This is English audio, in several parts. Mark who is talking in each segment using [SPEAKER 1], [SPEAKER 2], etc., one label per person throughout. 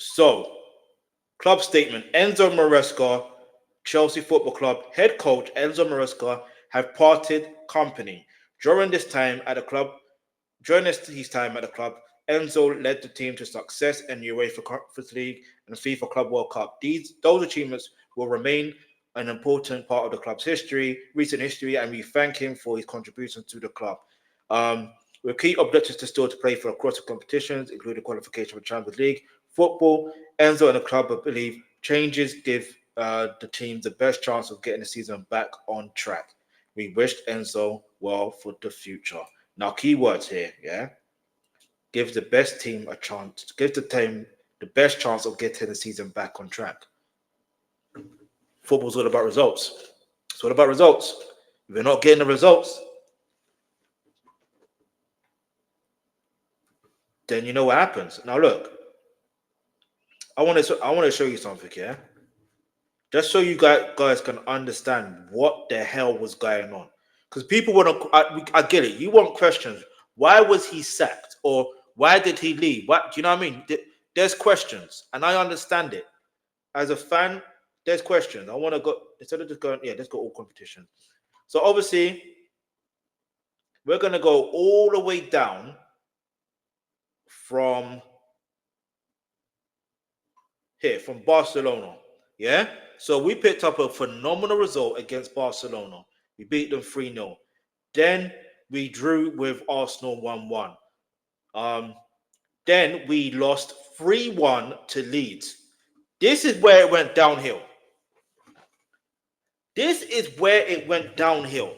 [SPEAKER 1] So, club statement. Enzo Maresca, Chelsea Football Club head coach Enzo Maresca have parted company. During this time at the club, during his time at the club, Enzo led the team to success in the UEFA Conference League and the FIFA Club World Cup. Those achievements will remain an important part of the club's recent history, and we thank him for his contributions to the club. With key objectives to still to play for across the competitions, including qualification for Champions League football. Enzo and the club believe changes give the team the best chance of getting the season back on track. We wish Enzo well for the future. Now, key words here, yeah? Gives the best team a chance, gives the team the best chance of getting the season back on track. Football's all about results. It's all about results. If you're not getting the results, then you know what happens. Now, look, I want to show you something here, just so you guys can understand what the hell was going on. Because people want to, I get it. You want questions. Why was he sacked? Or why did he leave? What do you know what I mean? There's questions, and I understand it. As a fan, there's questions. I want to go instead of just going, yeah, let's go all competition. So obviously, we're gonna go all the way down from here, from Barcelona. Yeah. So we picked up a phenomenal result against Barcelona. We beat them 3-0. Then we drew with Arsenal 1-1. Then we lost 3-1 to Leeds. This is where it went downhill. This is where it went downhill.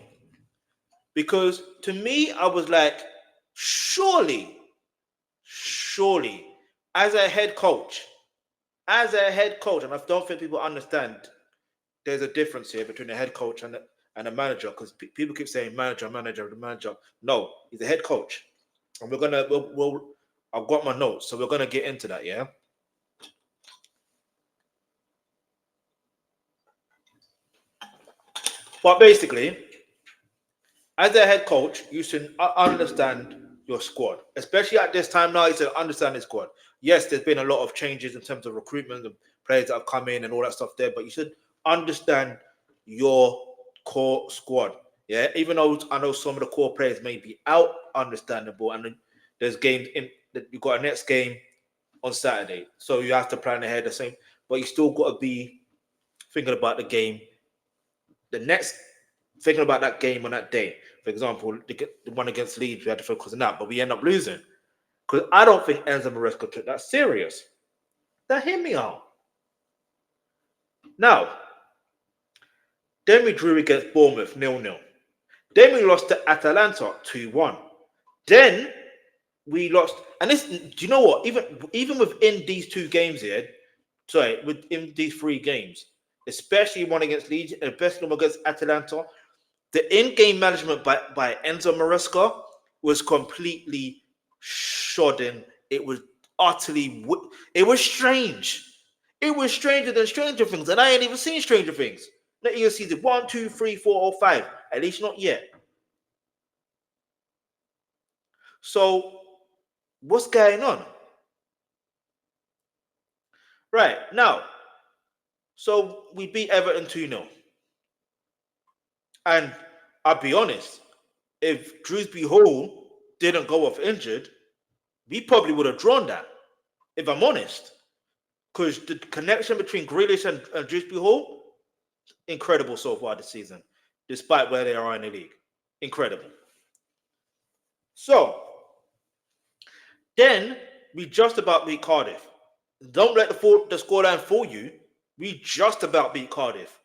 [SPEAKER 1] Because to me, I was like, surely, as a head coach, and I don't think people understand there's a difference here between a head coach and a manager, because people keep saying manager. No, he's a head coach. And I've got my notes, so we're gonna get into that, yeah. But basically, as a head coach, you should understand your squad, especially at this time now. You should understand the squad. Yes, there's been a lot of changes in terms of recruitment, the players that have come in and all that stuff there, but you should understand your core squad. Yeah, even though I know some of the core players may be out, understandable, and there's games in. You've got a next game on Saturday, so you have to plan ahead the same. But you still got to be thinking about the game. Thinking about that game on that day. For example, the one against Leeds, we had to focus on that, but we end up losing. Because I don't think Enzo Maresca took that serious. Now, hear me out. Now, then we drew against Bournemouth 0-0. Then we lost to Atalanta 2-1. Then we lost, and this, do you know what? Even within these two games here, within these 3 games, especially one against Leeds and especially one against Atalanta, the in-game management by Enzo Maresca was completely shodden. It was utterly, it was strange. It was stranger than Stranger Things, and I ain't even seen Stranger Things. Not even season 1, 2, 3, 4, or 5. At least not yet. So, what's going on? Right, now, so we beat Everton 2-0. And I'll be honest, if Drewsbury Hall didn't go off injured, we probably would have drawn that, if I'm honest. Because the connection between Grealish and Drewsbury Hall, incredible so far this season, despite where they are in the league. Incredible. So, then we just about beat Cardiff. Don't let the scoreline fool you. We just about beat Cardiff.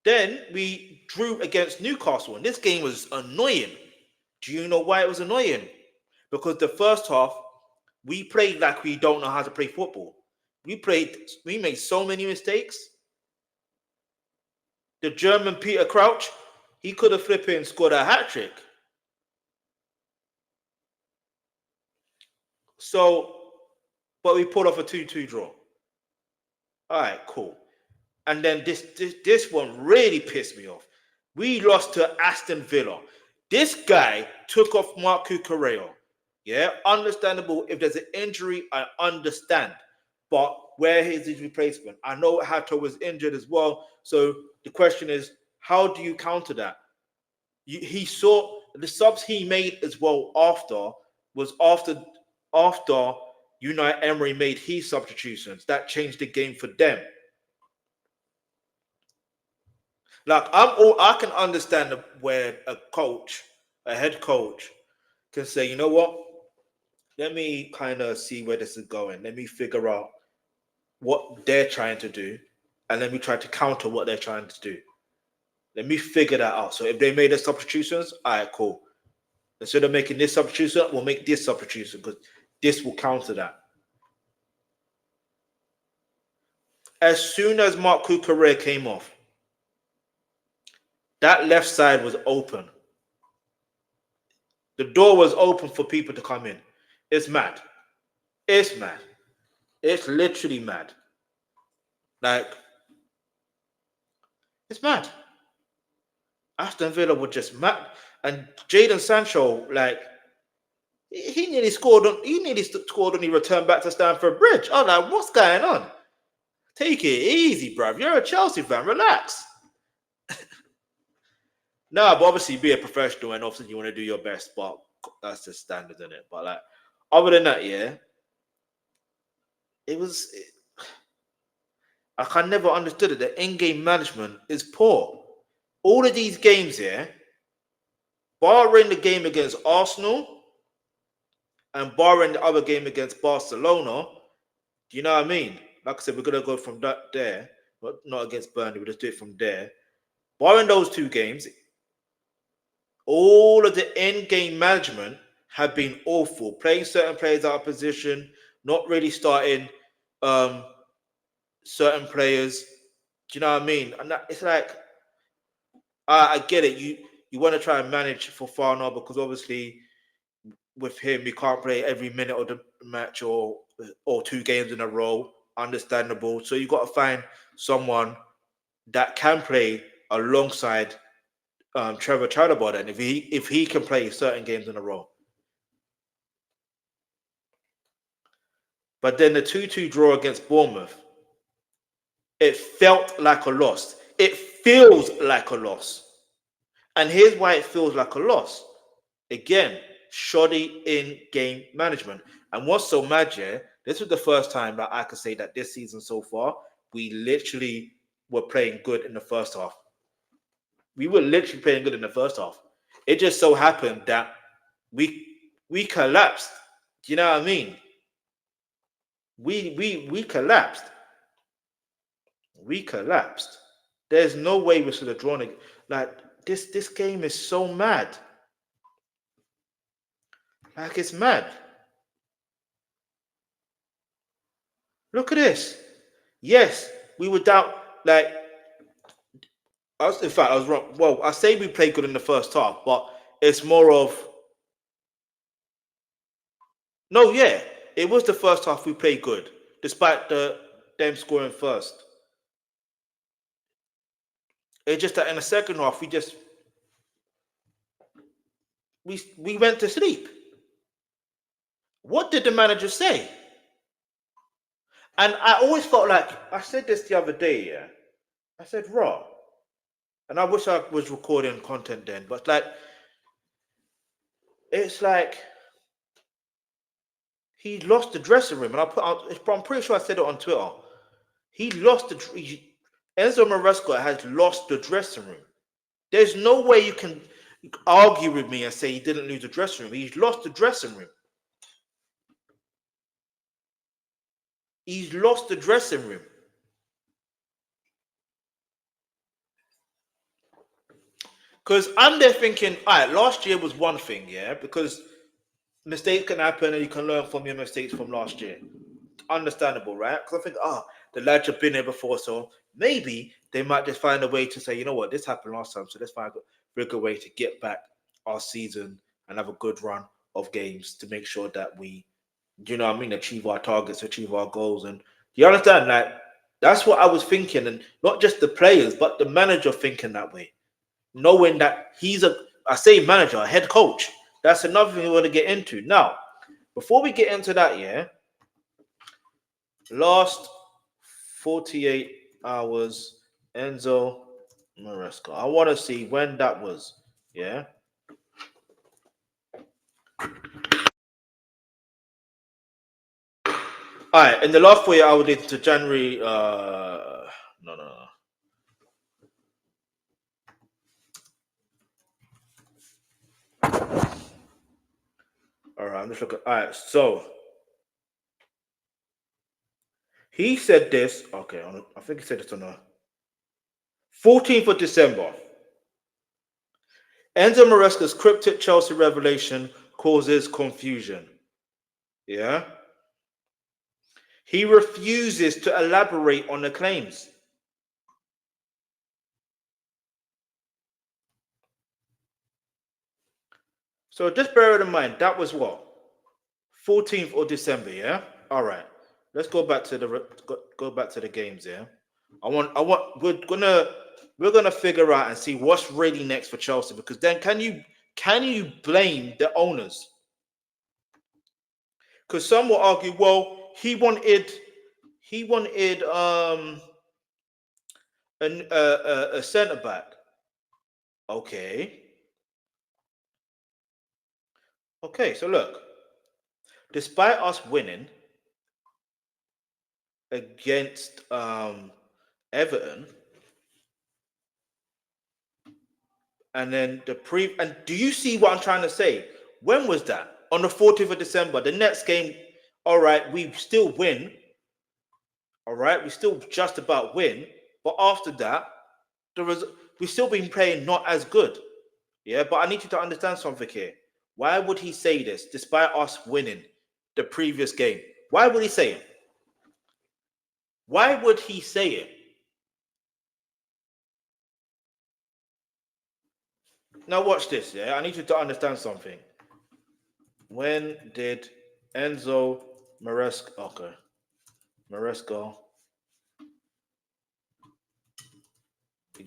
[SPEAKER 1] Then we drew against Newcastle, and this game was annoying. Do you know why it was annoying? Because the first half, we played like we don't know how to play football. We made so many mistakes. The German Peter Crouch, he could have flipped and scored a hat-trick. So, but we pulled off a 2-2 draw. All right, cool. And then this one really pissed me off. We lost to Aston Villa. This guy took off Marc Cucurella. Yeah, understandable. If there's an injury, I understand. But where is his replacement? I know Hato was injured as well. So the question is, how do you counter that? He saw the subs he made as well after Unai Emery made his substitutions. That changed the game for them. Like I can understand where a head coach, can say, you know what? Let me kind of see where this is going. Let me figure out what they're trying to do, and let me try to counter what they're trying to do. Let me figure that out. So if they made the substitutions, all right, cool. Instead of making this substitution, we'll make this substitution because this will counter that. As soon as Marc Cucurella came off, that left side was open. The door was open for people to come in. It's mad. It's mad. It's literally mad. Like, it's mad. Aston Villa were just mad. And Jadon Sancho, like, he nearly scored when he returned back to Stamford Bridge. I'm like, what's going on? Take it easy, bruv. You're a Chelsea fan. Relax. No, but obviously be a professional and obviously you want to do your best, but that's just standard, isn't it? But like, other than that, yeah, I never understood it. The in-game management is poor. All of these games, yeah, barring the game against Arsenal and barring the other game against Barcelona, do you know what I mean? Like I said, we're gonna go from that there, but not against Burnley. We'll just do it from there. Barring those two games, all of the in-game management have been awful. Playing certain players out of position, not really starting certain players. Do you know what I mean? And it's like, I get it. You want to try and manage for Fana because obviously with him, he can't play every minute of the match or 2 games in a row. Understandable. So you got to find someone that can play alongside Trevor Chalobah, and if he can play certain games in a row. But then the 2-2 draw against Bournemouth, it felt like a loss. It feels like a loss. And here's why it feels like a loss. Again, shoddy in-game management. And what's so mad, yeah, this was the first time that I could say that this season so far, we literally were playing good in the first half. We were literally playing good in the first half. It just so happened that we collapsed. Do you know what I mean? We collapsed. We collapsed. There's no way we should have drawn it. Like this game is so mad. Like it's mad. Look at this. Yes, we were down. Like I was wrong. Well, I say we played good in the first half, but it's more of no. Yeah, it was the first half we played good, despite them scoring first. It's just that in the second half we went to sleep. What did the manager say? And I always felt like I said this the other day. Yeah, I said raw, and I wish I was recording content then, but like it's like he lost the dressing room, and I'm pretty sure I said it on Twitter. He lost Enzo Maresca has lost the dressing room. There's no way you can argue with me and say he didn't lose the dressing room. He's lost the dressing room. He's lost the dressing room. Because I'm there thinking, all right, last year was one thing, yeah, because mistakes can happen and you can learn from your mistakes from last year. Understandable, right? Because I think, the lads have been here before, so maybe they might just find a way to say, you know what, this happened last time, so let's find a good way to get back our season and have a good run of games to make sure that we, you know what I mean, achieve our targets, achieve our goals. And you understand, like, that's what I was thinking, and not just the players, but the manager thinking that way. Knowing that he's I say manager, a head coach. That's another thing we want to get into. Now, Before we get into that, yeah, last 48 hours, Enzo Maresca. I want to see when that was, yeah. All right, in the last 48 hours into January, no. All right, I'm just looking. All right, so he said this. Okay, I think he said this on the 14th of December. Enzo Maresca's cryptic Chelsea revelation causes confusion. Yeah. He refuses to elaborate on the claims. So just bear it in mind, that was what? 14th of December, yeah? All right. Let's go back to the games, yeah? We're gonna figure out and see what's really next for Chelsea, because then can you blame the owners? Because some will argue, well, he wanted a centre back. Okay. Okay, so look, despite us winning against Everton, and then and do you see what I'm trying to say? When was that? On the 14th of December. The next game, all right, we still win. All right, we still just about win. But after that, we still been playing not as good. Yeah, but I need you to understand something here. Why would he say this despite us winning the previous game? Why would he say it? Why would he say it? Now watch this, yeah? I need you to understand something. When did Enzo Maresca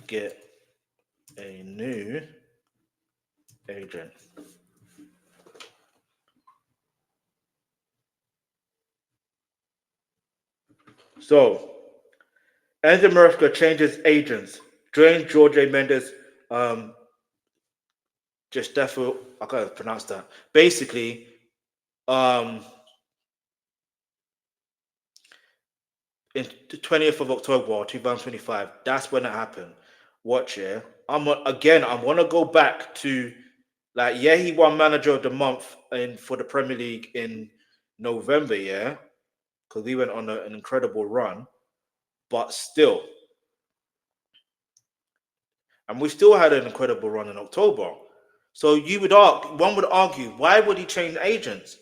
[SPEAKER 1] get a new agent? So Enzo Maresca changes agents. Joined Jorge Mendes just therefore I gotta pronounce that. Basically, in the 20th of October 2025, that's when it happened. Watch, yeah. I'm gonna go back to, like, yeah, he won manager of the month for the Premier League in November, yeah, because we went on an incredible run, but still, and we still had an incredible run in October. So one would argue, why would he change agents?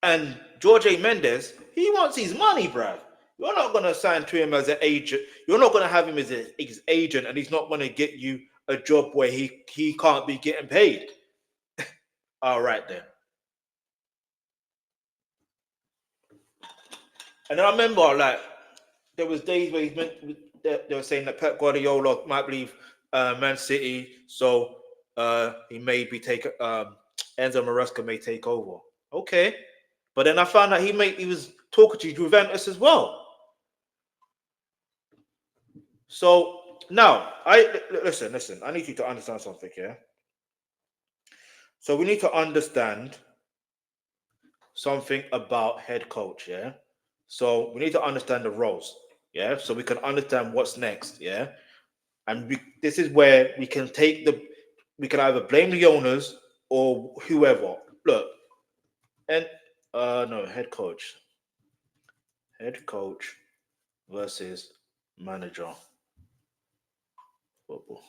[SPEAKER 1] And Jorge Mendes, he wants his money, bruv. You're not going to sign to him as an agent. You're not going to have him as his agent, and he's not going to get you a job where he can't be getting paid. All right, then. And I remember, like, there was days where they were saying that Pep Guardiola might leave Man City, so he may be Enzo Maresca may take over. Okay, but then I found out he was talking to Juventus as well. So now listen. I need you to understand something here. So we need to understand something about head coach. Yeah. So we need to understand the roles. Yeah. So we can understand what's next. Yeah. And this is where we can we can either blame the owners or whoever. Look, and no, head coach versus manager football.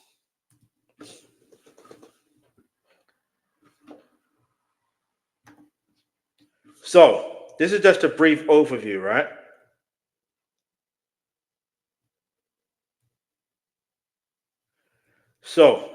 [SPEAKER 1] So this is just a brief overview, right? So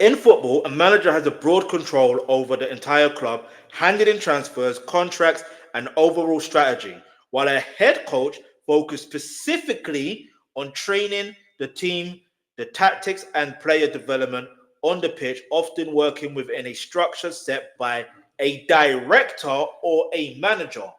[SPEAKER 1] in football, a manager has a broad control over the entire club, handling transfers, contracts, and overall strategy, while a head coach focuses specifically on training the team, the tactics, and player development on the pitch, often working within a structure set by a director or a manager.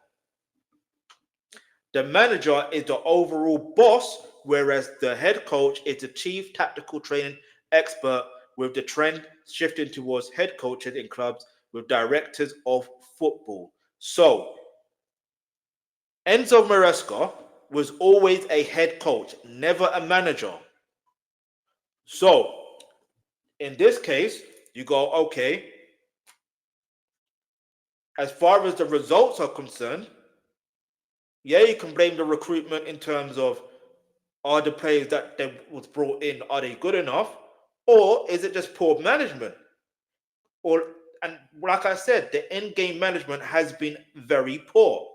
[SPEAKER 1] The manager is the overall boss, whereas the head coach is the chief tactical training expert, with the trend shifting towards head coaches in clubs with directors of football. So, Enzo Maresca was always a head coach, never a manager. So, in this case, you go, okay, as far as the results are concerned, yeah, you can blame the recruitment in terms of, are the players that they was brought in, are they good enough? Or is it just poor management? And like I said, the in-game management has been very poor.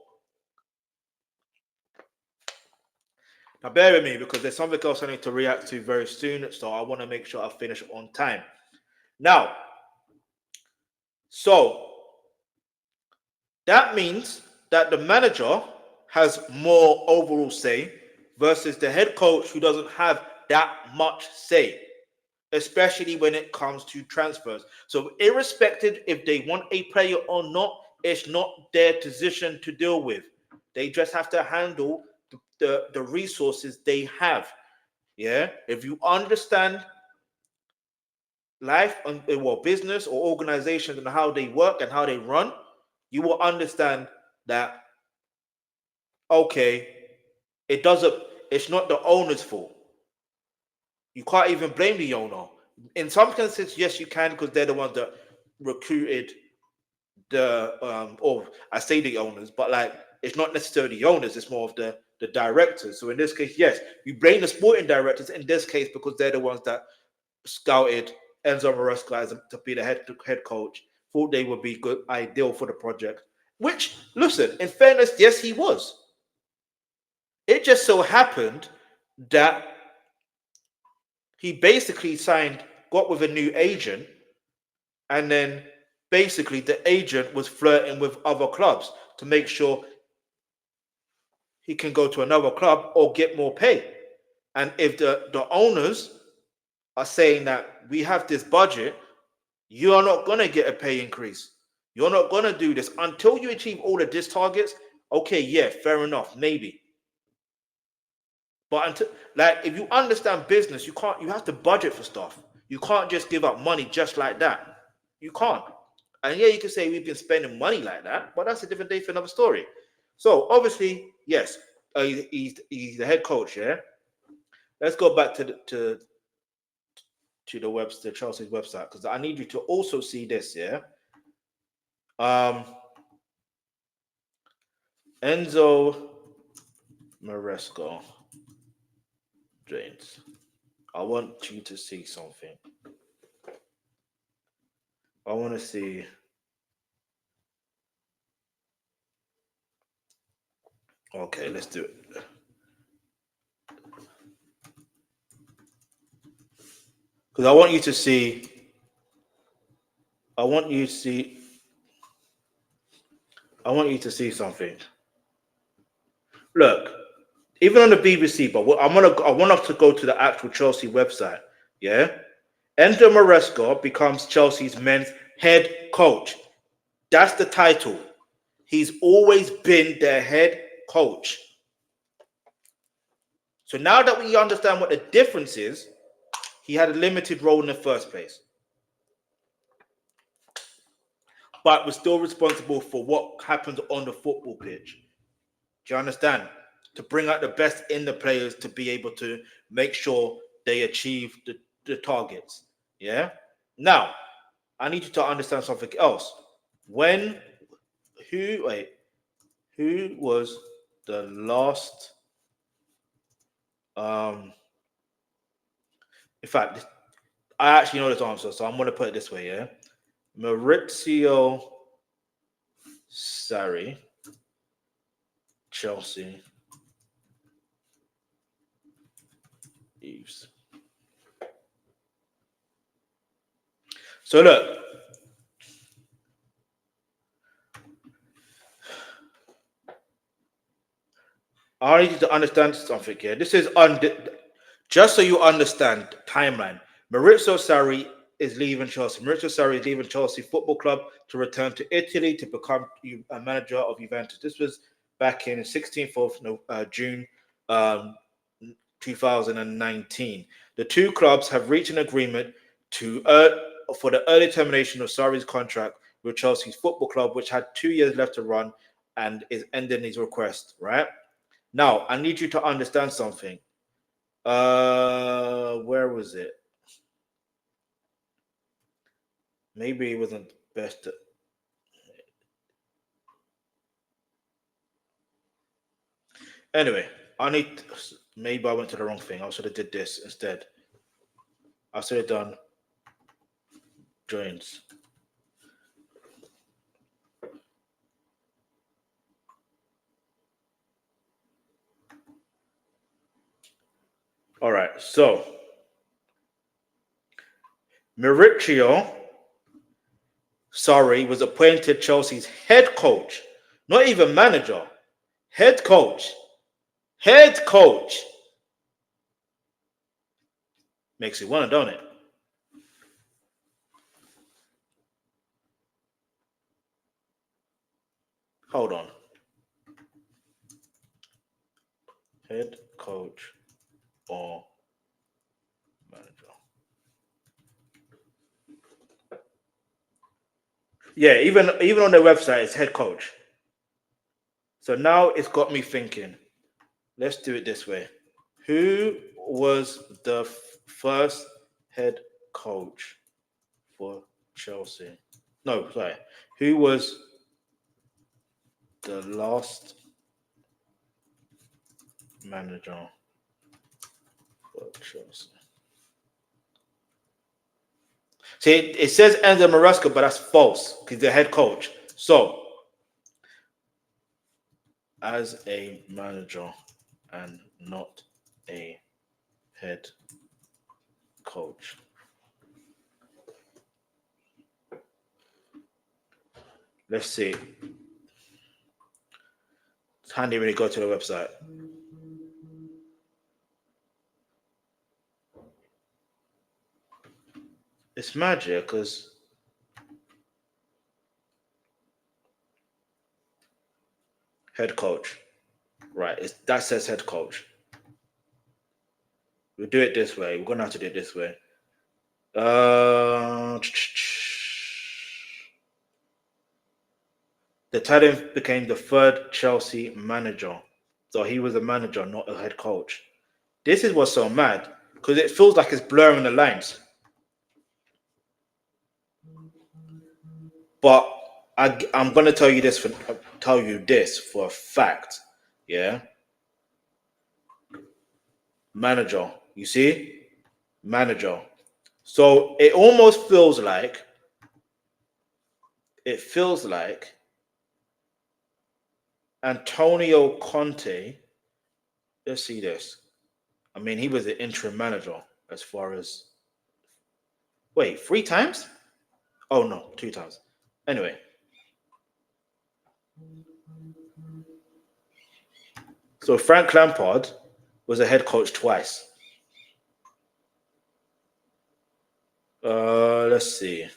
[SPEAKER 1] Now bear with me because there's something else I need to react to very soon, so I want to make sure I finish on time. Now, so that means that the manager has more overall say versus the head coach, who doesn't have that much say, especially when it comes to transfers. So irrespective if they want a player or not, it's not their decision to deal with. They just have to handle the resources they have. Yeah, if you understand life and business or organizations and how they work and how they run, you will understand that, okay, it's not the owner's fault. You can't even blame the owner. In some cases, yes, you can, because they're the ones that recruited or I say the owners, but like, it's not necessarily the owners, it's more of the directors. So in this case, yes, you blame the sporting directors in this case because they're the ones that scouted Enzo Maresca to be the head coach, thought they would be good, ideal for the project. Which, listen, in fairness, yes, he was. It just so happened that he basically got with a new agent, and then basically the agent was flirting with other clubs to make sure he can go to another club or get more pay. And if the owners are saying that we have this budget, you are not going to get a pay increase. You're not going to do this until you achieve all of these targets. Okay, yeah, fair enough, maybe. But until, like, if you understand business, you have to budget for stuff. You can't just give up money just like that. You can't. And yeah, you can say we've been spending money like that, but that's a different day for another story. So obviously, yes, he's the head coach. Yeah. Let's go back to the Chelsea's website, because I need you to also see this. Yeah. Enzo Maresca James. I want you to see something. I want to see. Okay, let's do it. Because I want you to see. I want you to see something. Look, even on the BBC, but I want us to go to the actual Chelsea website. Yeah, Enzo Maresca becomes Chelsea's men's head coach. That's the title. He's always been their head coach. So now that we understand what the difference is, he had a limited role in the first place, but was still responsible for what happens on the football pitch. Do you understand? To bring out the best in the players to be able to make sure they achieve the targets. Yeah? Now, I need you to understand something else. Who was the last in fact, I actually know this answer, so I'm going to put it this way, yeah? Maurizio Sarri, Chelsea Eves. So look, I need you to understand something here. This is just so you understand timeline. Maurizio Sarri is leaving Chelsea. Maurizio Sarri is leaving Chelsea Football Club to return to Italy to become a manager of Juventus. This was back in 16th of June 2019. The two clubs have reached an agreement for the early termination of Sarri's contract with Chelsea's Football Club, which had 2 years left to run and is ending his request, right? Now, I need you to understand something. Where was it? Maybe it wasn't best. Anyway, maybe I went to the wrong thing. I should have did this instead. I should have done joins. All right, so Maurizio Sarri was appointed Chelsea's head coach, not even manager, head coach. Head coach. Makes you wonder, don't it? Hold on. Head coach or manager. Yeah, even on their website, it's head coach. So now it's got me thinking. Let's do it this way. Who was the first head coach for Chelsea? No, sorry. Who was the last manager for Chelsea? See, it says Enzo Maresca, but that's false because the head coach. So, as a manager and not a head coach. Let's see. It's handy when you go to the website. It's magic because head coach. Right, that says head coach. We'll do it this way. We're going to have to do it this way. The Italian became the third Chelsea manager. So he was a manager, not a head coach. This is what's so mad because it feels like it's blurring the lines. But I'm going to tell you this for a fact. Yeah. Manager. You see? Manager. So it almost feels like Antonio Conte. Let's see this. I mean, he was the interim manager as far as. Wait, 3 times? Oh, no, 2 times. Anyway. So Frank Lampard was a head coach twice. Let's see.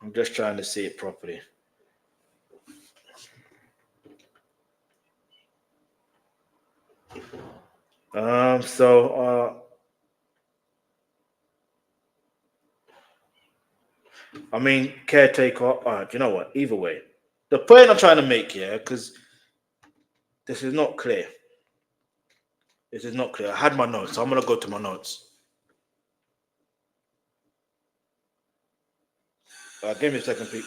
[SPEAKER 1] I'm just trying to see it properly. I mean, caretaker. Do you know what? Either way, the point I'm trying to make here, because this is not clear. This is not clear. I had my notes, so I'm gonna go to my notes. Give me a second, please.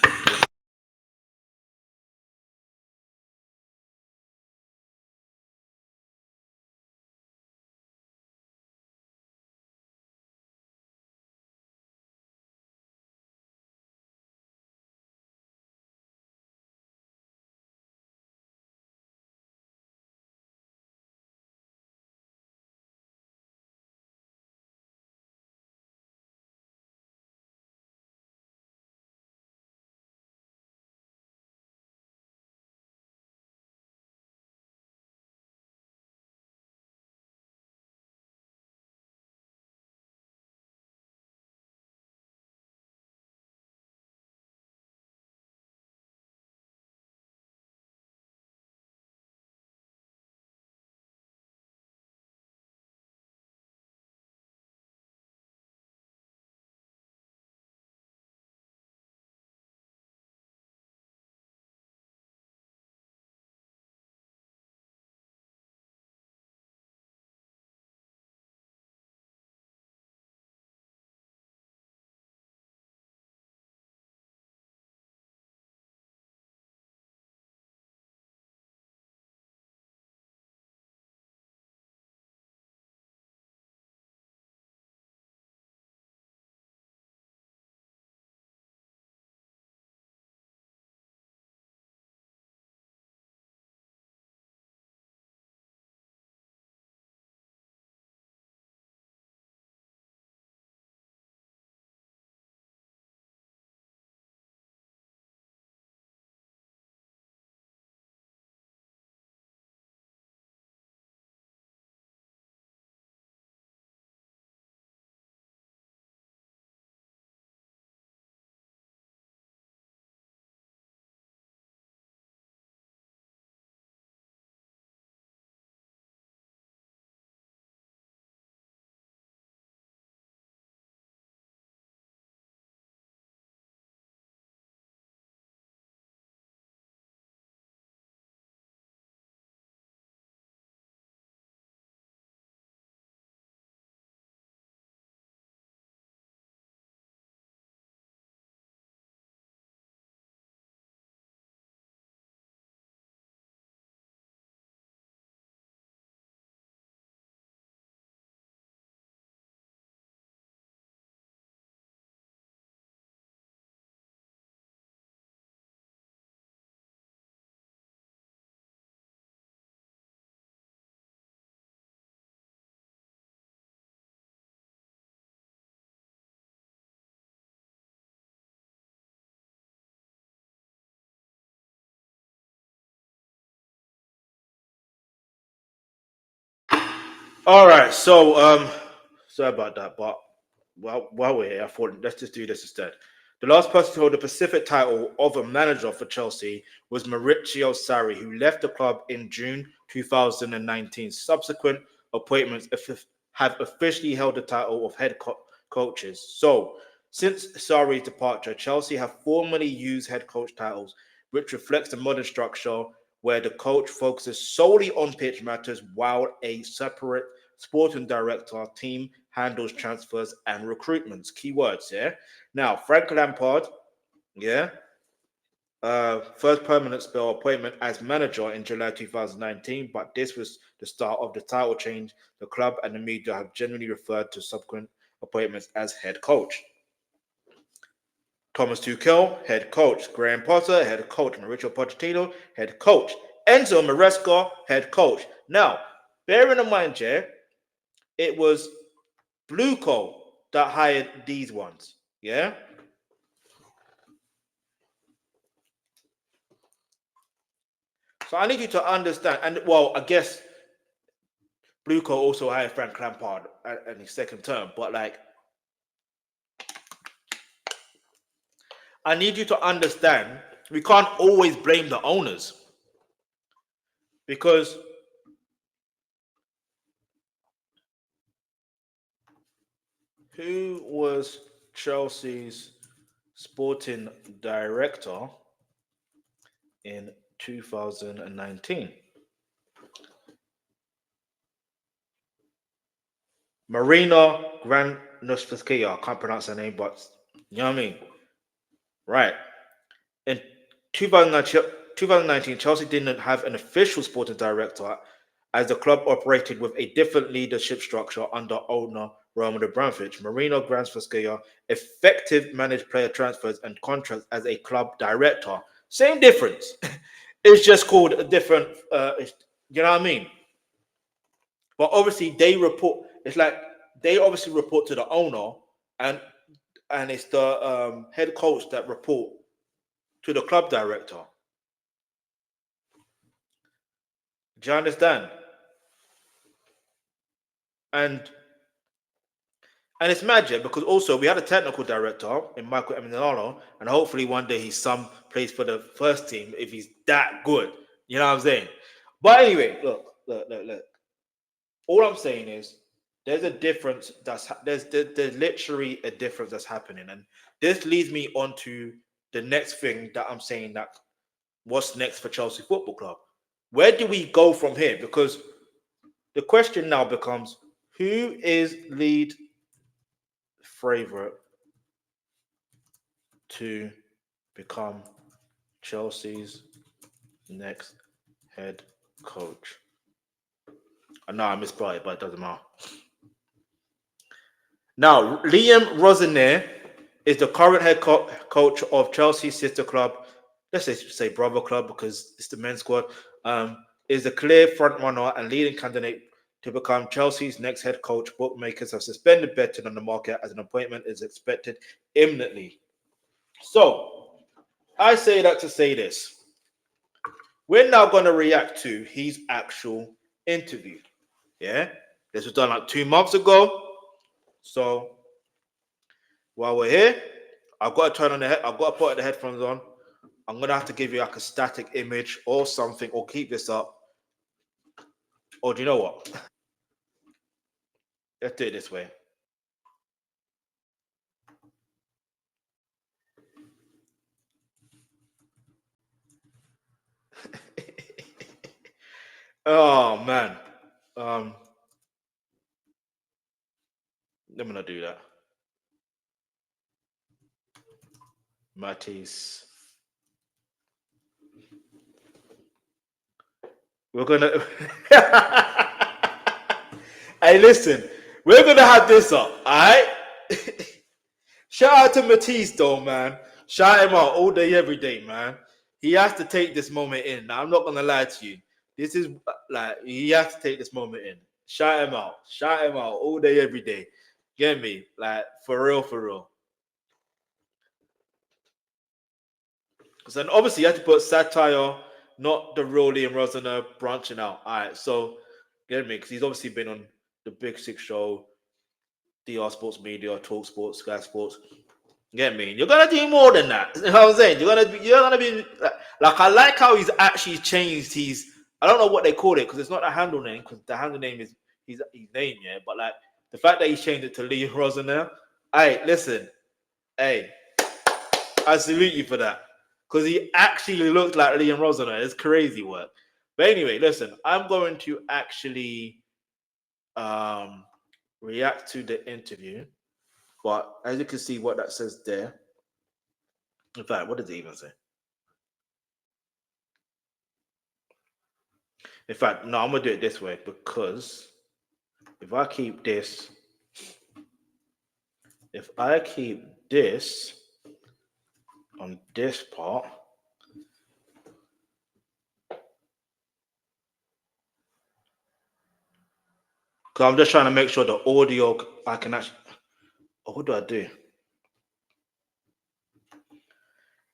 [SPEAKER 1] All right, so sorry about that, but while we're here, I thought let's just do this instead. The last person to hold the specific title of a manager for Chelsea was Maurizio Sarri, who left the club in June 2019. Subsequent appointments have officially held the title of coaches. So, since Sarri's departure, Chelsea have formally used head coach titles, which reflects the modern structure where the coach focuses solely on pitch matters while a separate sporting director team handles transfers and recruitments. Keywords here. Now, Frank Lampard, yeah, first permanent spell appointment as manager in July 2019, but this was the start of the title change. The club and the media have generally referred to subsequent appointments as head coach. Thomas Tuchel, head coach. Graham Potter, head coach. Mauricio Pochettino, head coach. Enzo Maresca, head coach. Now, bearing in mind, yeah, it was BlueCo that hired these ones. Yeah. So I need you to understand, and well, I guess BlueCo also hired Frank Lampard in his second term, but like, I need you to understand, we can't always blame the owners because who was Chelsea's sporting director in 2019? Marina Granovskaya. I can't pronounce her name, but you know what I mean? Right. In 2019, Chelsea didn't have an official sporting director as the club operated with a different leadership structure under owner Roman Abramovich. Marino Granovskaya effective managed player transfers and contracts as a club director. Same difference. It's just called a different, you know what I mean? But obviously they report. It's like they obviously report to the owner, and it's the head coach that report to the club director. Do you understand? And it's magic because also we had a technical director in Michael Eminalo, and hopefully one day he's some plays for the first team if he's that good. You know what I'm saying? But anyway, look. All I'm saying is there's a difference there's literally a difference that's happening, and this leads me on to the next thing that I'm saying, that what's next for Chelsea Football Club? Where do we go from here? Because the question now becomes, who is lead favorite to become Chelsea's next head coach? I know I misspelled it, but it doesn't matter. Now, Liam Rosenior is the current coach of Chelsea's sister club. Let's say brother club because it's the men's squad. Is the clear front runner and leading candidate to become Chelsea's next head coach. Bookmakers have suspended betting on the market as an appointment is expected imminently. So, I say that to say this. We're now going to react to his actual interview. Yeah? This was done like 2 months ago. So, while we're here, I've got to turn on the head. I've got to put the headphones on. I'm gonna have to give you like a static image or something, or keep this up. Or do you know what? Let's do it this way. Oh man. Um, I'm gonna do that. Matisse. We're gonna. Hey, listen. We're gonna have this up. All right. Shout out to Matisse though, man. Shout him out all day, every day, man. He has to take this moment in. Now, I'm not gonna lie to you. This is like he has to take this moment in. Shout him out. Shout him out all day, every day. Get me? Like for real, for real. Because then obviously you have to put satire, not the real Liam Rosenior branching out. All right, so get me? Because he's obviously been on. the Big Six show, DR Sports Media, Talk Sports, Sky Sports. You get me? You're gonna do more than that. You know what I'm saying? You're gonna be like I like how he's actually changed his. I don't know what they call it because it's not a handle name because the handle name is his name, yeah. But like the fact that he's changed it to Liam Rosenior. Hey, listen, hey, I salute you for that because he actually looked like Liam Rosenior. It's crazy work. But anyway, listen, I'm going to actually react to the interview. But as you can see, what that says there. In fact, what does it even say? In fact, no, I'm gonna do it this way because if I keep this, on this part, because I'm just trying to make sure the audio I can actually. Oh, what do I do?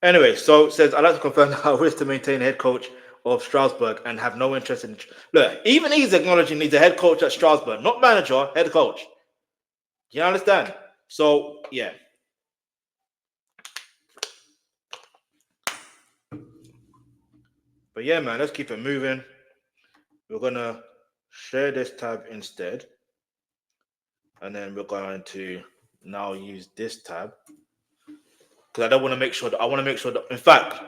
[SPEAKER 1] Anyway, so it says I'd like to confirm that I wish to maintain head coach of Strasbourg and have no interest in. Look, even he's acknowledging he's a head coach at Strasbourg, not manager, head coach. You understand? So yeah. But yeah, man, let's keep it moving. We're gonna share this tab instead, and then we're going to now use this tab because I don't want to make sure that I want to make sure that. In fact,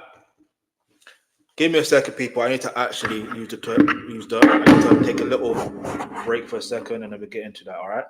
[SPEAKER 1] give me a second, people. I need to actually use the. I need to take a little break for a second, and then we get into that. All right.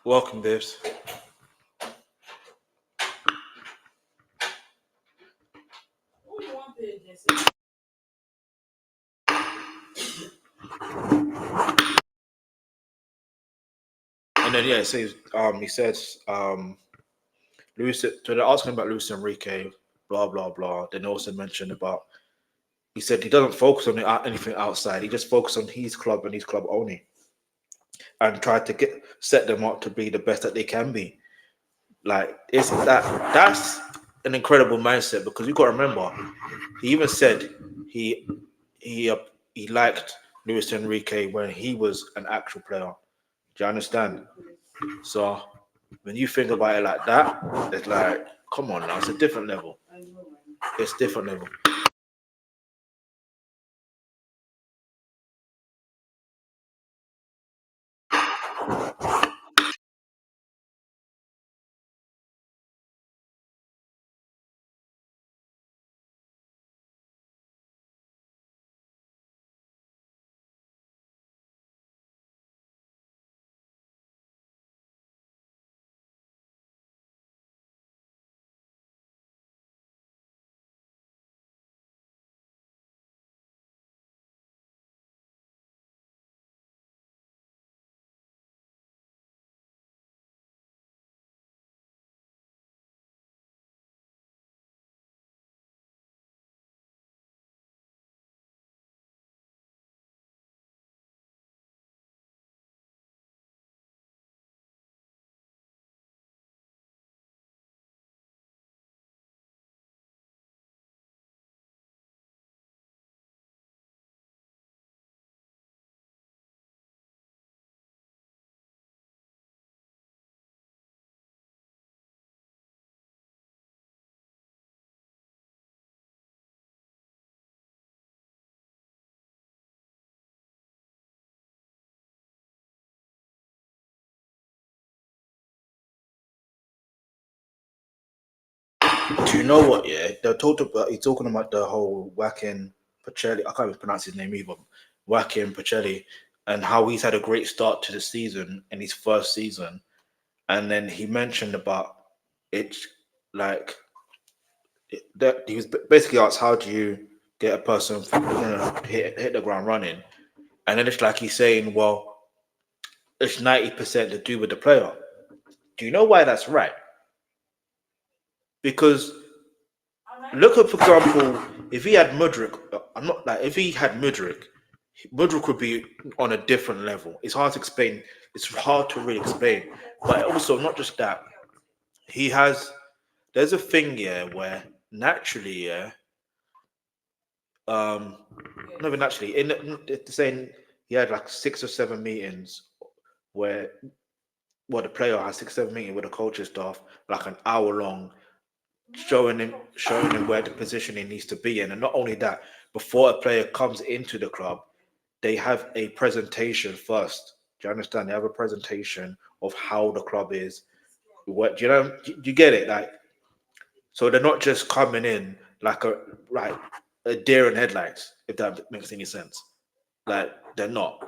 [SPEAKER 1] Welcome, Bibbs. And then yeah, it says he says Luis. So they're asking about Luis Enrique, blah blah blah. Then also mentioned about he said he doesn't focus on anything outside. He just focuses on his club and his club only, and try to set them up to be the best that they can be. Like it's that's an incredible mindset because you got to remember he even said he he uh, he liked Luis Enrique when he was an actual player. Do you understand? So when you think about it like that, it's like, come on now, it's a different level. It's different level. Do you know what? Yeah, they talked about. He's talking about the whole Joaquin Pacelli. I can't even pronounce his name either. Joaquin Pacelli, and how he's had a great start to the season in his first season, and then he mentioned about it, like that he was basically asked, how do you get a person hit the ground running? And then it's like he's saying, well, it's 90% to do with the player. Do you know why that's right? Because look at, for example, if he had Mudrik, I'm not like if he had Mudrik would be on a different level. It's hard to explain. It's hard to really explain. But also, not just that, he has. There's a thing, yeah, where naturally, yeah, um, not even naturally, it's saying he had like 6 or 7 meetings where, well, the player has 6 or 7 meetings with the coaching staff, like an hour long, showing him where the position he needs to be in. And not only that, before a player comes into the club, they have a presentation first. Do you understand? They have a presentation of how the club is. What do you know? Do you get it? Like, so they're not just coming in like a deer in headlights, if that makes any sense. Like they're not.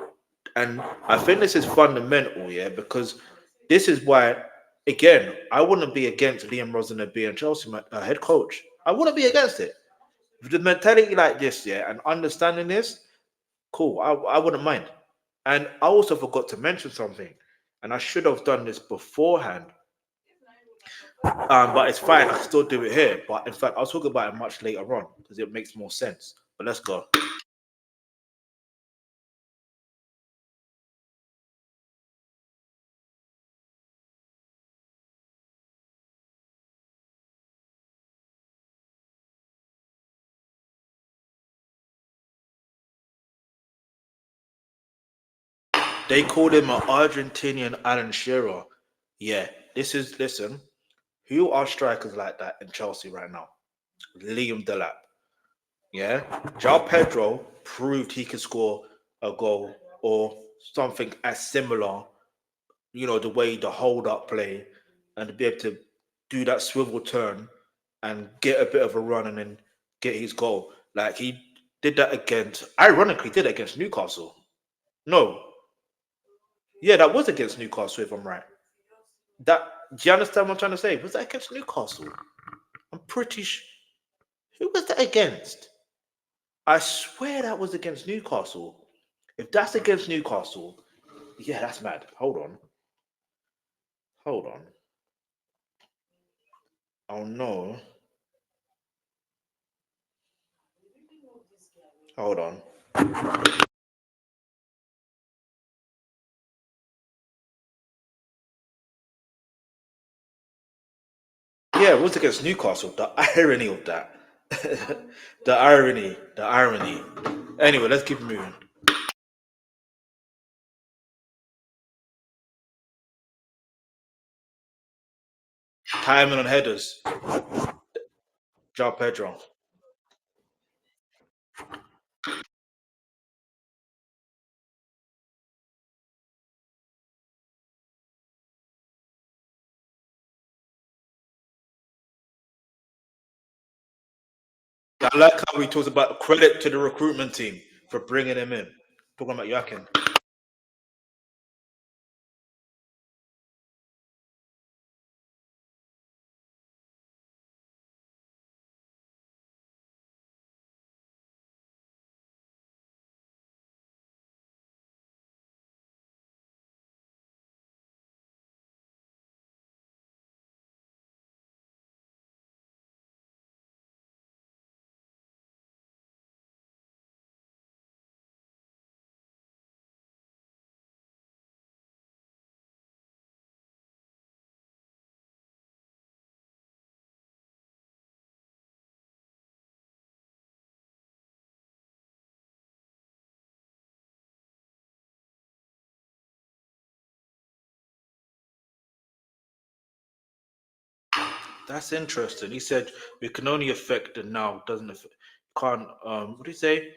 [SPEAKER 1] And I think this is fundamental, yeah, because this is why, again, I wouldn't be against Liam Rosenior being Chelsea head coach. I wouldn't be against it. With the mentality like this, yeah, and understanding this, cool. I wouldn't mind. And I also forgot to mention something, and I should have done this beforehand. But it's fine. I can still do it here. But in fact, I'll talk about it much later on because it makes more sense. But let's go. They called him an Argentinian Alan Shearer. Yeah, listen. Who are strikers like that in Chelsea right now? Liam Delap. Yeah, João Pedro proved he could score a goal or something as similar. You know, the way the hold up play and to be able to do that swivel turn and get a bit of a run and then get his goal. Like he did that against, ironically, did it against Newcastle. No, yeah, that was against Newcastle, if I'm right. That do you understand what I'm trying to say? Was that against Newcastle? I'm pretty sure. Who was that against? I swear that was against Newcastle. If that's against Newcastle, yeah, that's mad. Hold on. Hold on. Oh no. Hold on. Yeah, it was against Newcastle. The irony of that. The irony. The irony. Anyway, let's keep moving. Timing on headers. João Pedro. I like how we talked about credit to the recruitment team for bringing him in. Talking about Yakin. That's interesting. He said we can only affect the now, doesn't affect, can't what do you say?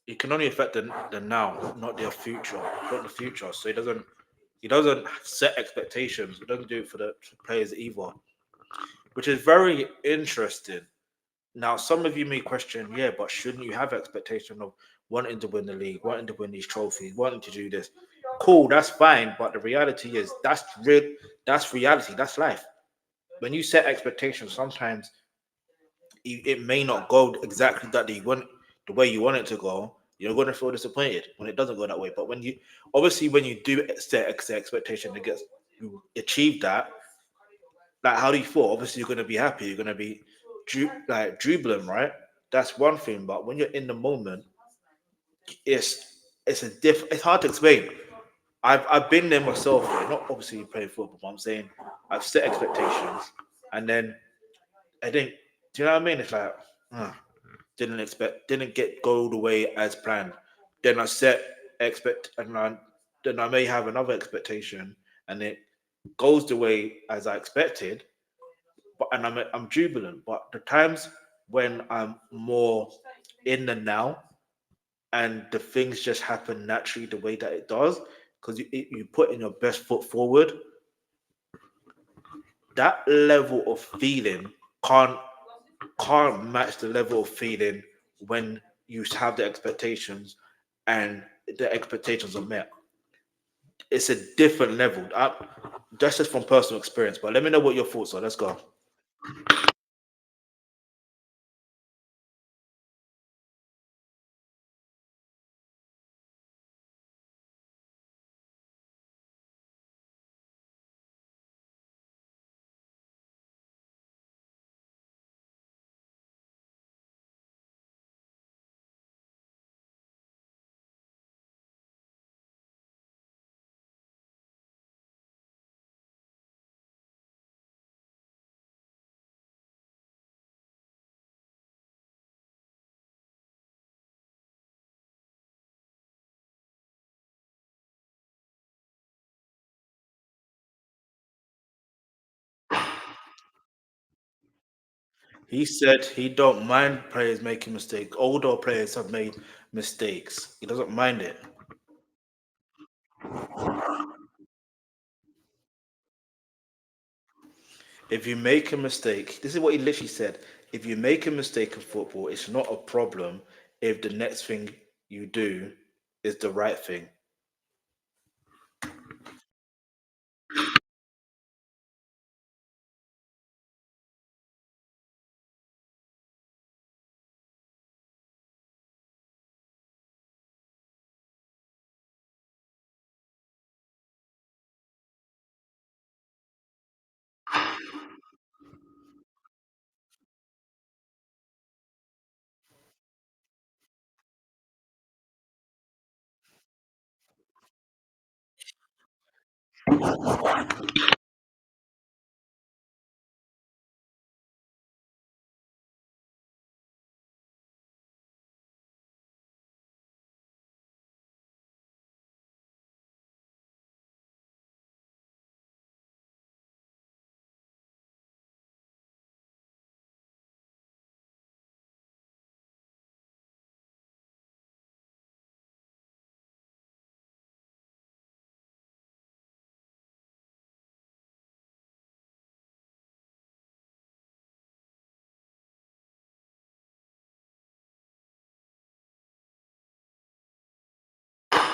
[SPEAKER 1] It can only affect the now, not their future, not the future. So he doesn't set expectations. He doesn't do it for the players either, which is very interesting. Now, some of you may question, yeah, but shouldn't you have expectation of wanting to win the league, wanting to win these trophies, wanting to do this? Cool, that's fine. But the reality is that's real. That's reality. That's life. When you set expectations, sometimes it may not go exactly that you want, the way you want it to go. You're going to feel disappointed when it doesn't go that way. But when you obviously when you do set expectation to get you achieve that, like how do you feel? Obviously, you're going to be happy. You're going to be like jubilant, right? That's one thing. But when you're in the moment, it's a it's hard to explain. I've been there myself. Yeah, not obviously playing football, but I'm saying I've set expectations, and then I think, do you know what I mean? It's like didn't get go the way as planned. Then I set then I may have another expectation, and it goes the way as I expected. But and I'm jubilant. But the times when I'm more in the now and the things just happen naturally the way that it does, because you put in your best foot forward, that level of feeling can't can't match the level of feeling when you have the expectations and the expectations are met. It's a different level. That's just from personal experience. But let me know what your thoughts are. Let's go. He said he don't mind players making mistakes. Older players have made mistakes. He doesn't mind it. If you make a mistake, this is what he literally said. If you make a mistake in football, it's not a problem if the next thing you do is the right thing. Do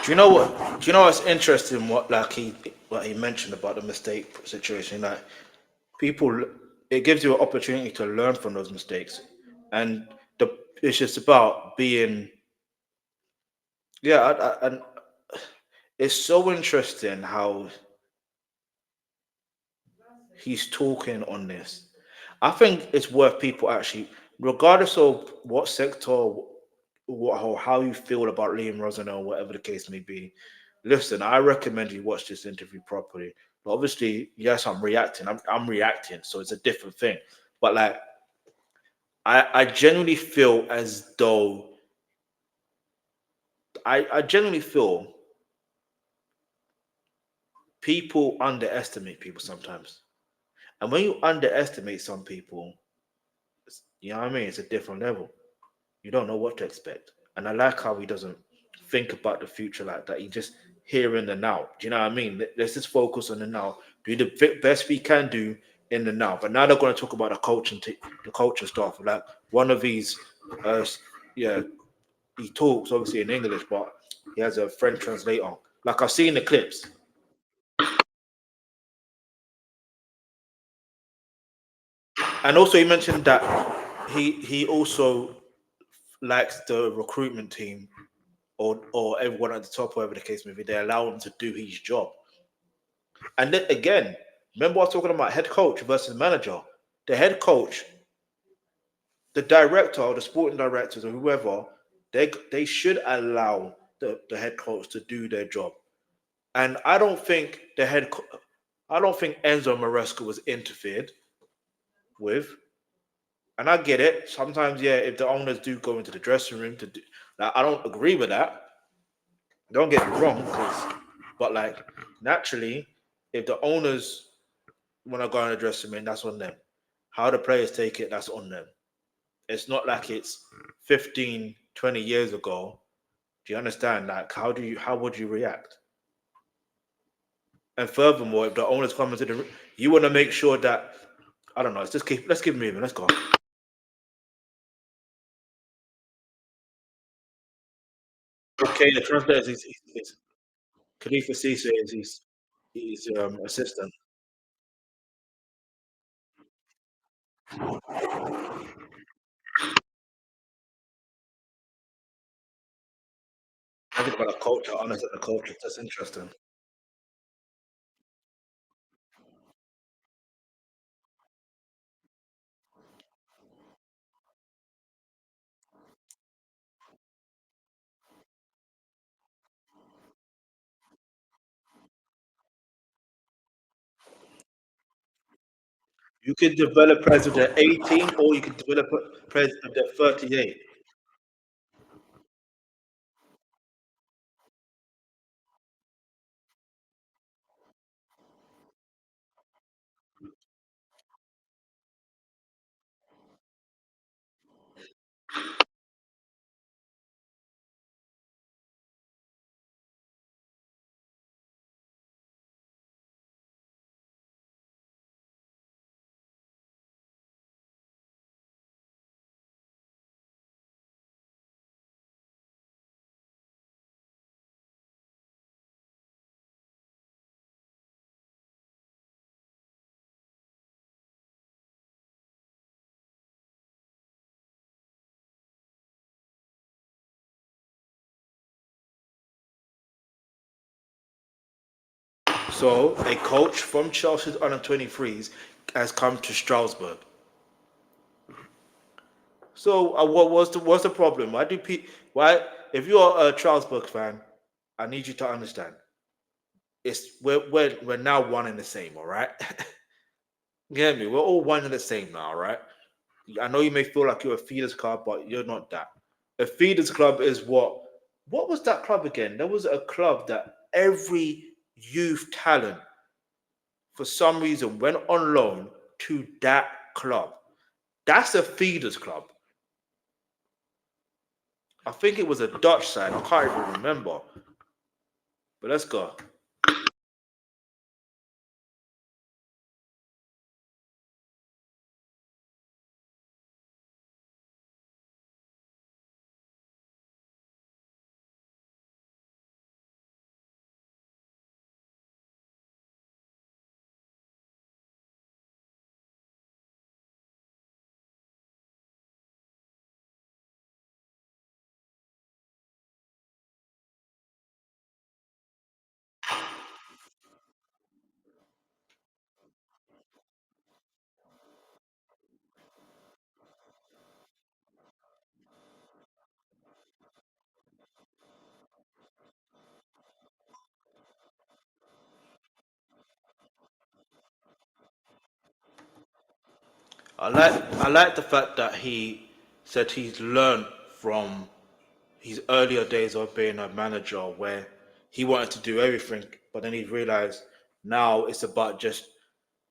[SPEAKER 1] you know what? Do you know what's interesting? What he mentioned about the mistake situation. Like people, it gives you an opportunity to learn from those mistakes, and it's just about being. Yeah, and it's so interesting how he's talking on this. I think it's worth people actually, regardless of what sector, what or how you feel about Liam Rosenior or whatever the case may be. Listen, I recommend you watch this interview properly. But obviously, yes, I'm reacting. I'm reacting, so it's a different thing. But like, I genuinely feel as though I genuinely feel people underestimate people sometimes. And when you underestimate some people, you know what I mean? It's a different level. You don't know what to expect. And I like how he doesn't think about the future like that. He just here in the now. Do you know what I mean? Let's just focus on the now. Do the best we can do in the now. But now they're going to talk about the the culture stuff. Like one of these, yeah, he talks obviously in English, but he has a French translator. Like I've seen the clips, and also he mentioned that he also likes the recruitment team or everyone at the top, whatever the case may be. They allow him to do his job. And then again, remember I was talking about head coach versus manager. The head coach, the director or the sporting directors or whoever, they should allow the head coach to do their job. And I don't think Enzo Maresca was interfered with. And I get it. Sometimes, yeah, if the owners do go into the dressing room to do, like, I don't agree with that. Don't get me wrong, but like naturally, if the owners want to go in the dressing room, that's on them. How the players take it, that's on them. It's not like it's 15, 20 years ago. Do you understand? Like, how would you react? And furthermore, if the owners come into the room, you want to make sure that I don't know. Let's keep moving. Let's go. Okay, the translator is Khalifa Cisse is his assistant. I think about the culture, honestly, the culture. That's interesting. You could develop president 18 or you could develop president 38. So a coach from Chelsea's under 23s has come to Strasbourg. So what's the problem? Why if you're a Strasbourg fan, I need you to understand. we're now one and the same, all right? Get me? We're all one and the same now, right? I know you may feel like you're a feeders club, but you're not that. A feeders club is what was that club again? There was a club that every youth talent for some reason went on loan to that club. That's a feeders club. I think it was a Dutch side. I can't even remember. But let's go. I like the fact that he said he's learned from his earlier days of being a manager where he wanted to do everything, but then he realized now it's about just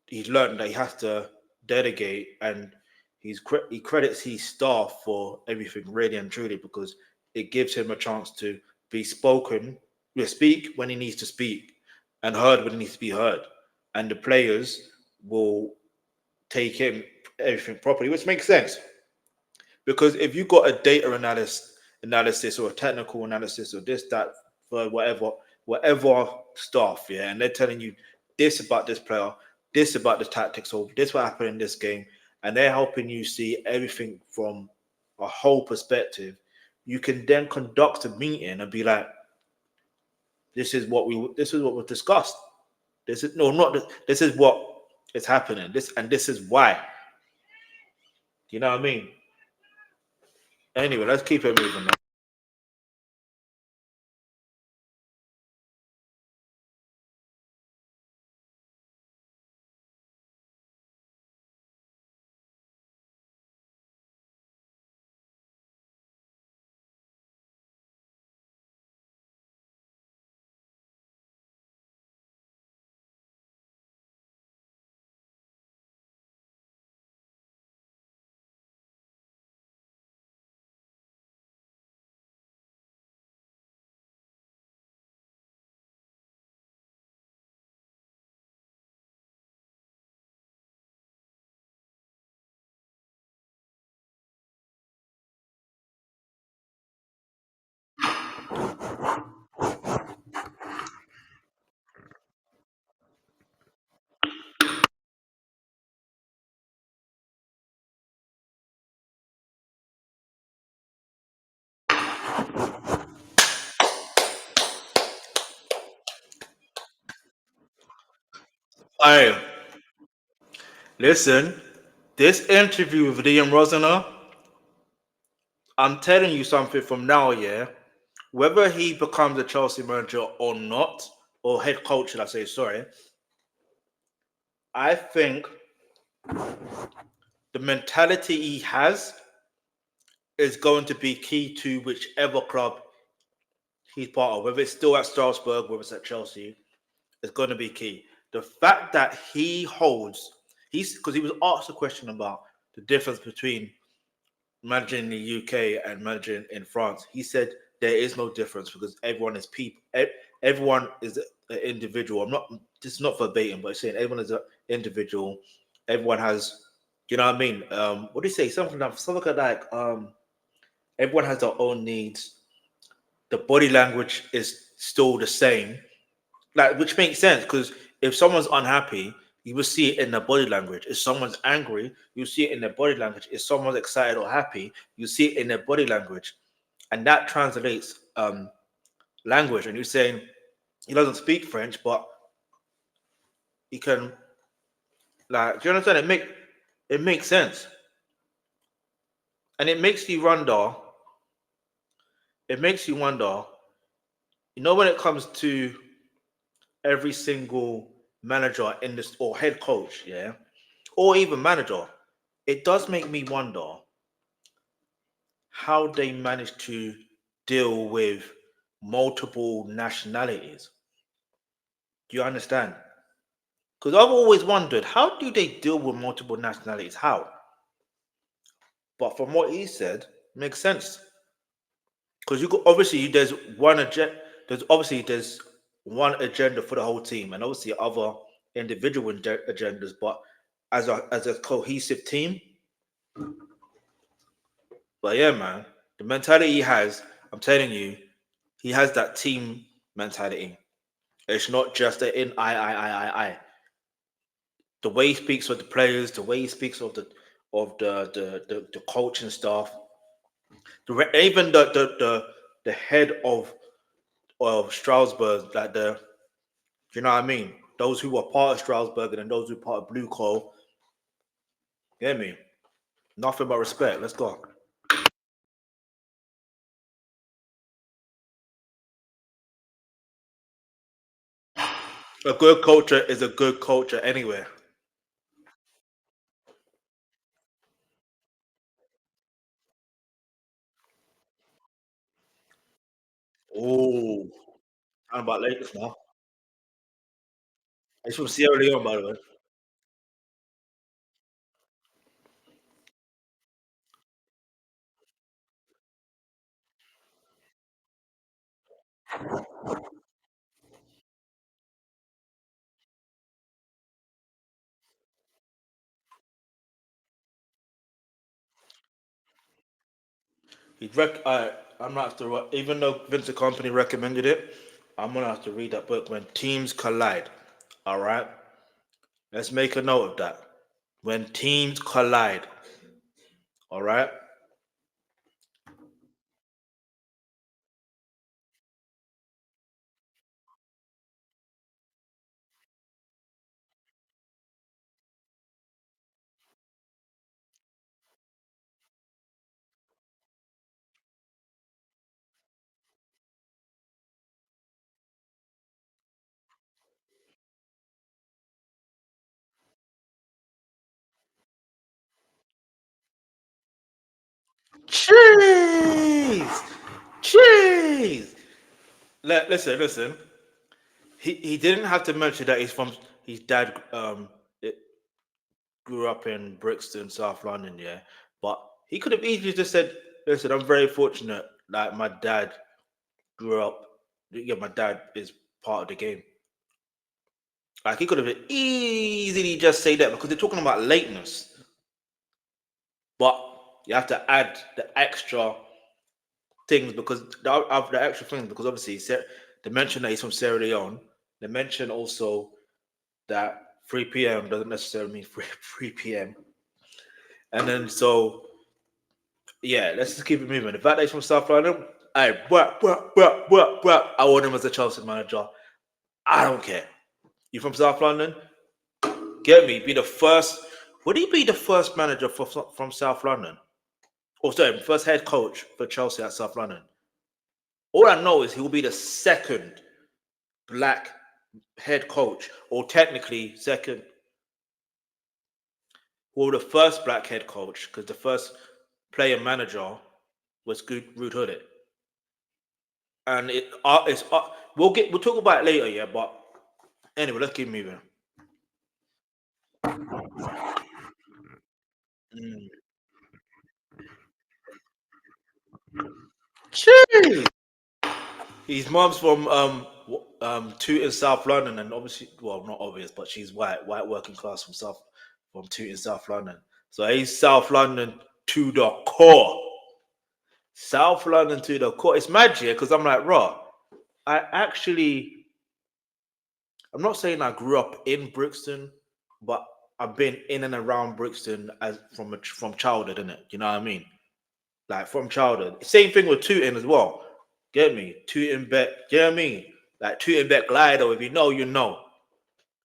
[SPEAKER 1] he's learned that he has to delegate, and he credits his staff for everything really and truly because it gives him a chance to be speak when he needs to speak, and heard when he needs to be heard, and the players will take in everything properly, which makes sense because if you got a data analysis or a technical analysis or this that for whatever stuff, yeah, and they're telling you this about this player, this about the tactics, or this what happened in this game, and they're helping you see everything from a whole perspective, you can then conduct a meeting and be like, this is what was discussed. This is no not this, this is what is happening. This is why. You know what I mean? Anyway, let's keep it moving now. Hey, listen, this interview with Liam Rosenior, I'm telling you something from now, yeah. Whether he becomes a Chelsea manager or not, or head coach, should I say, sorry, I think the mentality he has is going to be key to whichever club he's part of, whether it's still at Strasbourg, whether it's at Chelsea, it's going to be key. The fact that he's because he was asked a question about the difference between managing in the UK and managing in France. He said there is no difference because everyone is people. Everyone is an individual. I'm not. This is not verbatim, but saying everyone is an individual. Everyone has. You know what I mean? What do you say? Something like everyone has their own needs. The body language is still the same, like which makes sense because if someone's unhappy, you will see it in their body language. If someone's angry, you see it in their body language. If someone's excited or happy, you see it in their body language, and that translates language. And you're saying he doesn't speak French, but he can, like, do you understand? It makes sense, and it makes you wonder. It makes you wonder. You know, when it comes to every single manager in this or head coach, yeah, or even manager, it does make me wonder how they manage to deal with multiple nationalities. Do you understand? Because I've always wondered, how do they deal with multiple nationalities? How? But from what he said, makes sense. Because you got obviously there's one agenda. There's one agenda for the whole team, and obviously other individual agendas. But as a cohesive team, but yeah, man, the mentality he has, I'm telling you, he has that team mentality. It's not just a in I. The way he speaks with the players, the way he speaks of the coaching staff, even the head of Strasbourg, like the you know what I mean? Those who were part of Strasbourg and then those who were part of BlueCo, you get me? Nothing but respect. Let's go. A good culture is a good culture anywhere. Oh, talking about Lakers now. It's from Sierra Leone, by the way. I'm not have to, even though Vincent Company recommended it, I'm gonna have to read that book when teams collide. All right, let's make a note of that. When teams collide. All right. Cheese, cheese. Listen. He didn't have to mention that he's from his dad. It grew up in Brixton, South London. Yeah, but he could have easily just said, "Listen, I'm very fortunate. Like my dad grew up. Yeah, my dad is part of the game." Like he could have easily just say that because they're talking about lateness, but you have to add the extra things because the extra things because obviously they mentioned that he's from Sierra Leone. They mentioned also that 3 p.m. doesn't necessarily mean 3 p.m. And then so yeah, let's just keep it moving. The fact that he's from South London, I want him as a Chelsea manager. I don't care. You from South London? Get me? Be the first. Would he be the first manager from South London? Or sorry, first head coach for Chelsea at South London? All I know is he will be the second black head coach, or technically second, well, the first black head coach, because the first player manager was good Rude Hooded. And it's we'll talk about it later, yeah. But anyway, let's keep moving. Mm. Jeez. His mom's from Tooting, South London, and obviously, well, not obvious, but she's white working class from Tooting, South London. So he's South London to the core. South London to the core. It's magic because I'm like, raw. I actually, I'm not saying I grew up in Brixton, but I've been in and around Brixton as from childhood, innit? You know what I mean? Like from childhood. Same thing with Tooting as well. Get me? Tooting bet. You know what I mean? Like Tooting bet Glider. If you know, you know.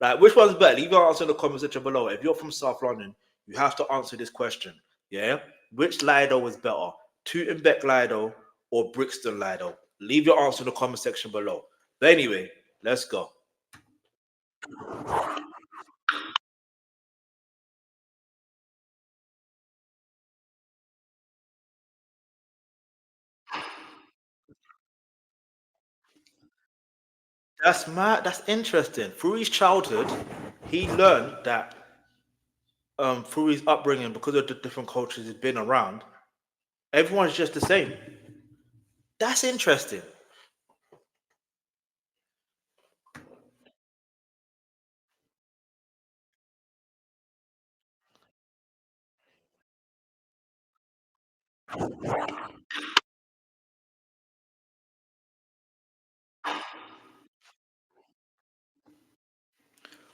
[SPEAKER 1] Like which one's better? Leave your answer in the comment section below. If you're from South London, you have to answer this question. Yeah? Which Lido was better? Tooting bet Lido or Brixton Lido? Leave your answer in the comment section below. But anyway, let's go. That's mad. That's interesting. Through his childhood, he learned that through his upbringing, because of the different cultures he's been around, everyone's just the same. That's interesting.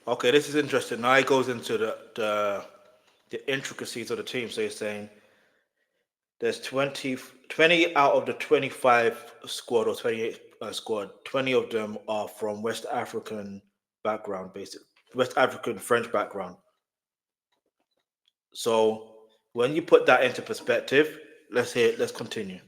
[SPEAKER 1] Okay, this is interesting. Now he goes into the intricacies of the team. So he's saying there's 20 out of the 25 squad or 28 squad, 20 of them are from West African background, basic West African French background. So when you put that into perspective, let's hear. Let's continue.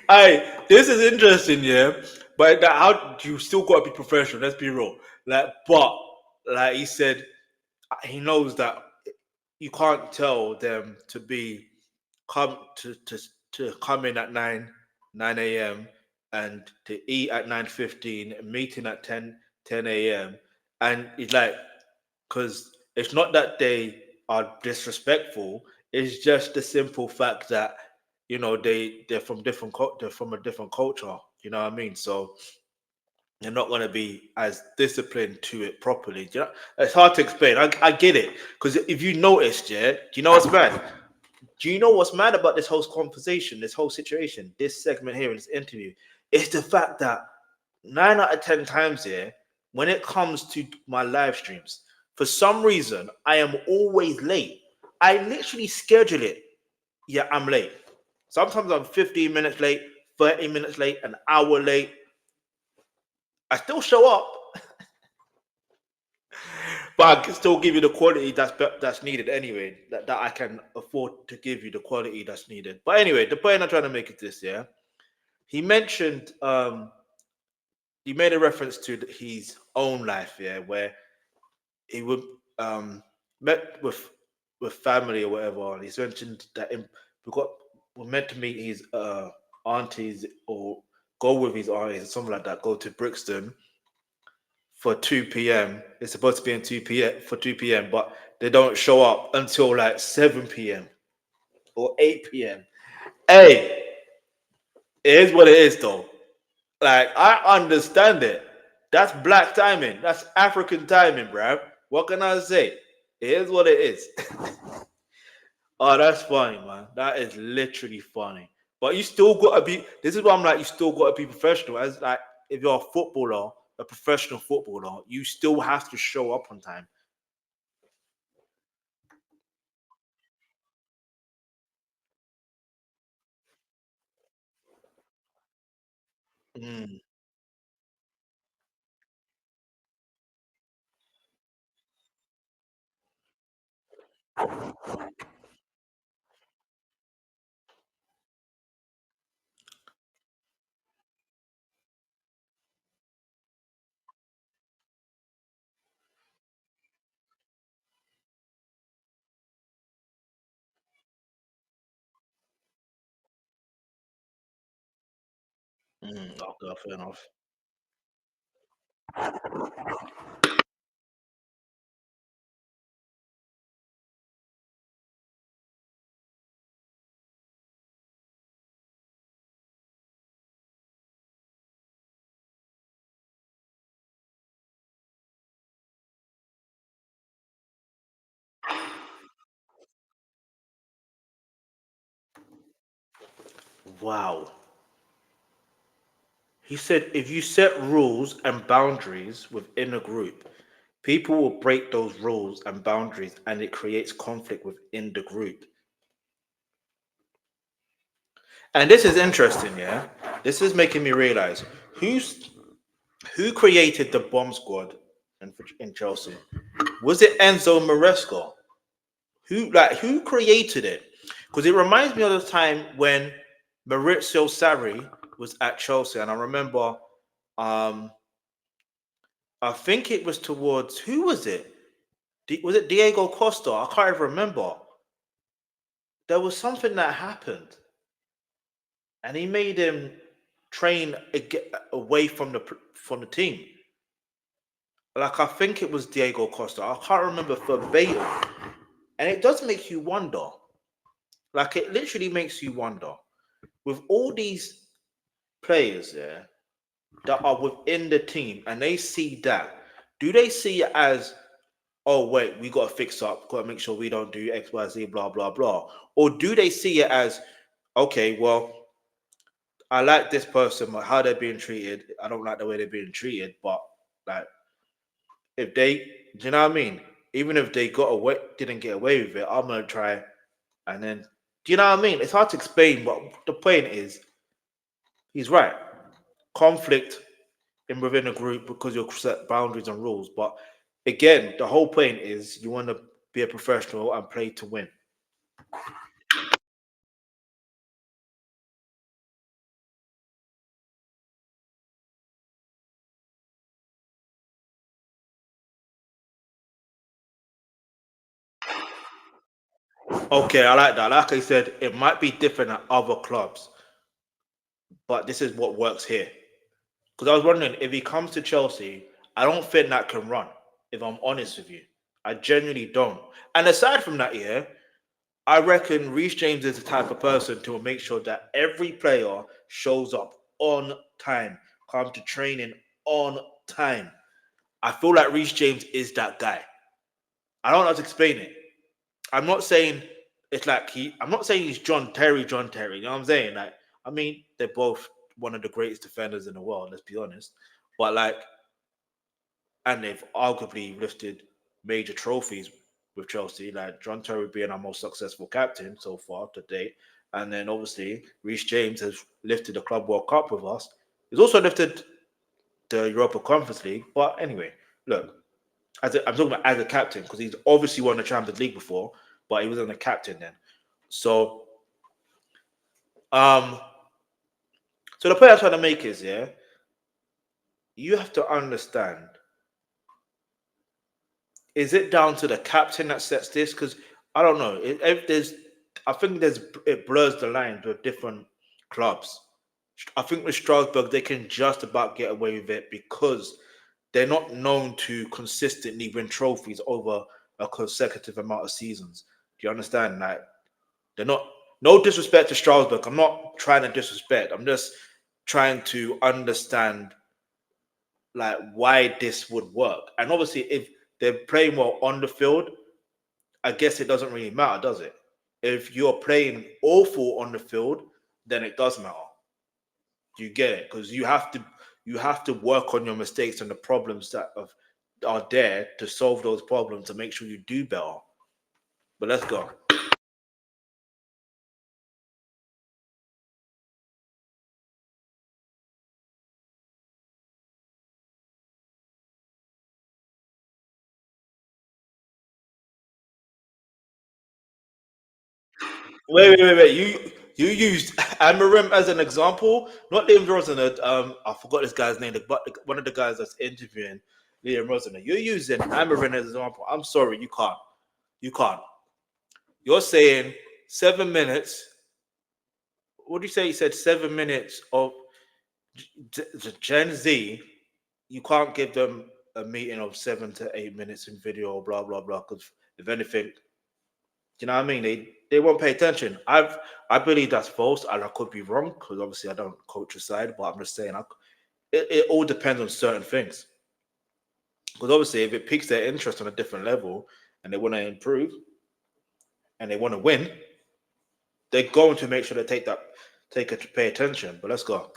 [SPEAKER 1] Hey, this is interesting, yeah. But how you still got to be professional? Let's be real. But like he said, he knows that you can't tell them to be come to come in at 9 a.m. and to eat at 9:15, meeting at 10 a.m. And it's like, because it's not that they are disrespectful. It's just the simple fact that they're from they're from a different culture. You know what I mean? So they're not going to be as disciplined to it properly. You know, it's hard to explain. I get it, because if you noticed, yeah, do you know what's mad? Do you know what's mad about this whole conversation, this whole situation, this segment here in this interview? It's the fact that 9 out of 10 times here, when it comes to my live streams, for some reason, I am always late. I literally schedule it. Yeah, I'm late. Sometimes I'm 15 minutes late, 30 minutes late, an hour late. I still show up, but I can still give you the quality that's needed anyway. That I can afford to give you the quality that's needed. But anyway, the point I'm trying to make is this: yeah, he mentioned he made a reference to his own life, yeah, where he would met with family or whatever, and he's mentioned that we got we're meant to meet his aunties or go with his aunties or something like that. Go to Brixton for 2 p.m. It's supposed to be in 2 p.m. for 2 p.m., but they don't show up until like 7 p.m. or 8 p.m. Hey, it is what it is though. Like I understand it. That's black timing. That's African timing, bruv. What can I say? It is what it is. Oh, that's funny, man. That is literally funny. But you still gotta be. This is why I'm like, you still gotta be professional. As like, if you're a footballer, a professional footballer, you still have to show up on time. Mm, okay, fair enough. Wow. He said if you set rules and boundaries within a group, people will break those rules and boundaries and it creates conflict within the group. And this is interesting, yeah? This is making me realize who's Who created the bomb squad in Chelsea? Was it Enzo Maresca? Who created it? Because it reminds me of the time when Maurizio Sarri was at Chelsea, and I remember, um, I think it was towards who was it? Was it Diego Costa? I can't even remember. There was something that happened, and he made him train away from the team. Like I think it was Diego Costa. I can't remember verbatim, and it does make you wonder. Like it literally makes you wonder with all these players there that are within the team, and they see that. Do they see it as, oh wait, we got to fix up, got to make sure we don't do X, Y, Z, blah blah blah, or do they see it as, okay, well, I like this person, but how they're being treated, I don't like the way they're being treated, but like if they, do you know what I mean? Even if they got away, didn't get away with it, I'm gonna try, and then, do you know what I mean? It's hard to explain, but the point is, he's right. Conflict in within a group because you set boundaries and rules, but again, the whole point is you want to be a professional and play to win. Okay, I like that. Like I said, it might be different at other clubs, but this is what works here. Because I was wondering if he comes to Chelsea, I don't think that can run. If I'm honest with you, I genuinely don't. And aside from that, yeah, I reckon Reece James is the type of person to make sure that every player shows up on time, come to training on time. I feel like Reece James is that guy. I don't know how to explain it. I'm not saying it's like I'm not saying he's John Terry. You know what I'm saying? Like, I mean, they're both one of the greatest defenders in the world. Let's be honest. But like, and they've arguably lifted major trophies with Chelsea. Like John Terry being our most successful captain so far to date, and then obviously Reece James has lifted the Club World Cup with us. He's also lifted the Europa Conference League. But anyway, look, I'm talking about as a captain because he's obviously won the Champions League before, but he wasn't a captain then. So, um, so the point I'm trying to make is, yeah, you have to understand: is it down to the captain that sets this? Because I don't know. If there's, I think there's it blurs the lines with different clubs. I think with Strasbourg they can just about get away with it because they're not known to consistently win trophies over a consecutive amount of seasons. Do you understand? Like they're not. No disrespect to Strasbourg. I'm not trying to disrespect. I'm just trying to understand like why this would work. And obviously, if they're playing well on the field, I guess it doesn't really matter, does it? If you're playing awful on the field, then it does matter. Do you get it? Because you have to work on your mistakes and the problems are there to solve those problems to make sure you do better. But let's go. Wait. You used Amarim as an example, not Liam Rosenior. I forgot this guy's name, but one of the guys that's interviewing Liam Rosenior. You're using Amarim as an example. I'm sorry, you can't. You can't. You're saying 7 minutes. What do you say? You said 7 minutes of Gen Z. You can't give them a meeting of 7 to 8 minutes in video, blah blah blah. Because if anything, you know what I mean? They won't pay attention. I believe that's false, and I could be wrong because obviously I don't coach a side, but I'm just saying it all depends on certain things. Because obviously, if it piques their interest on a different level and they want to improve and they want to win, they're going to make sure they take it to pay attention. But let's go.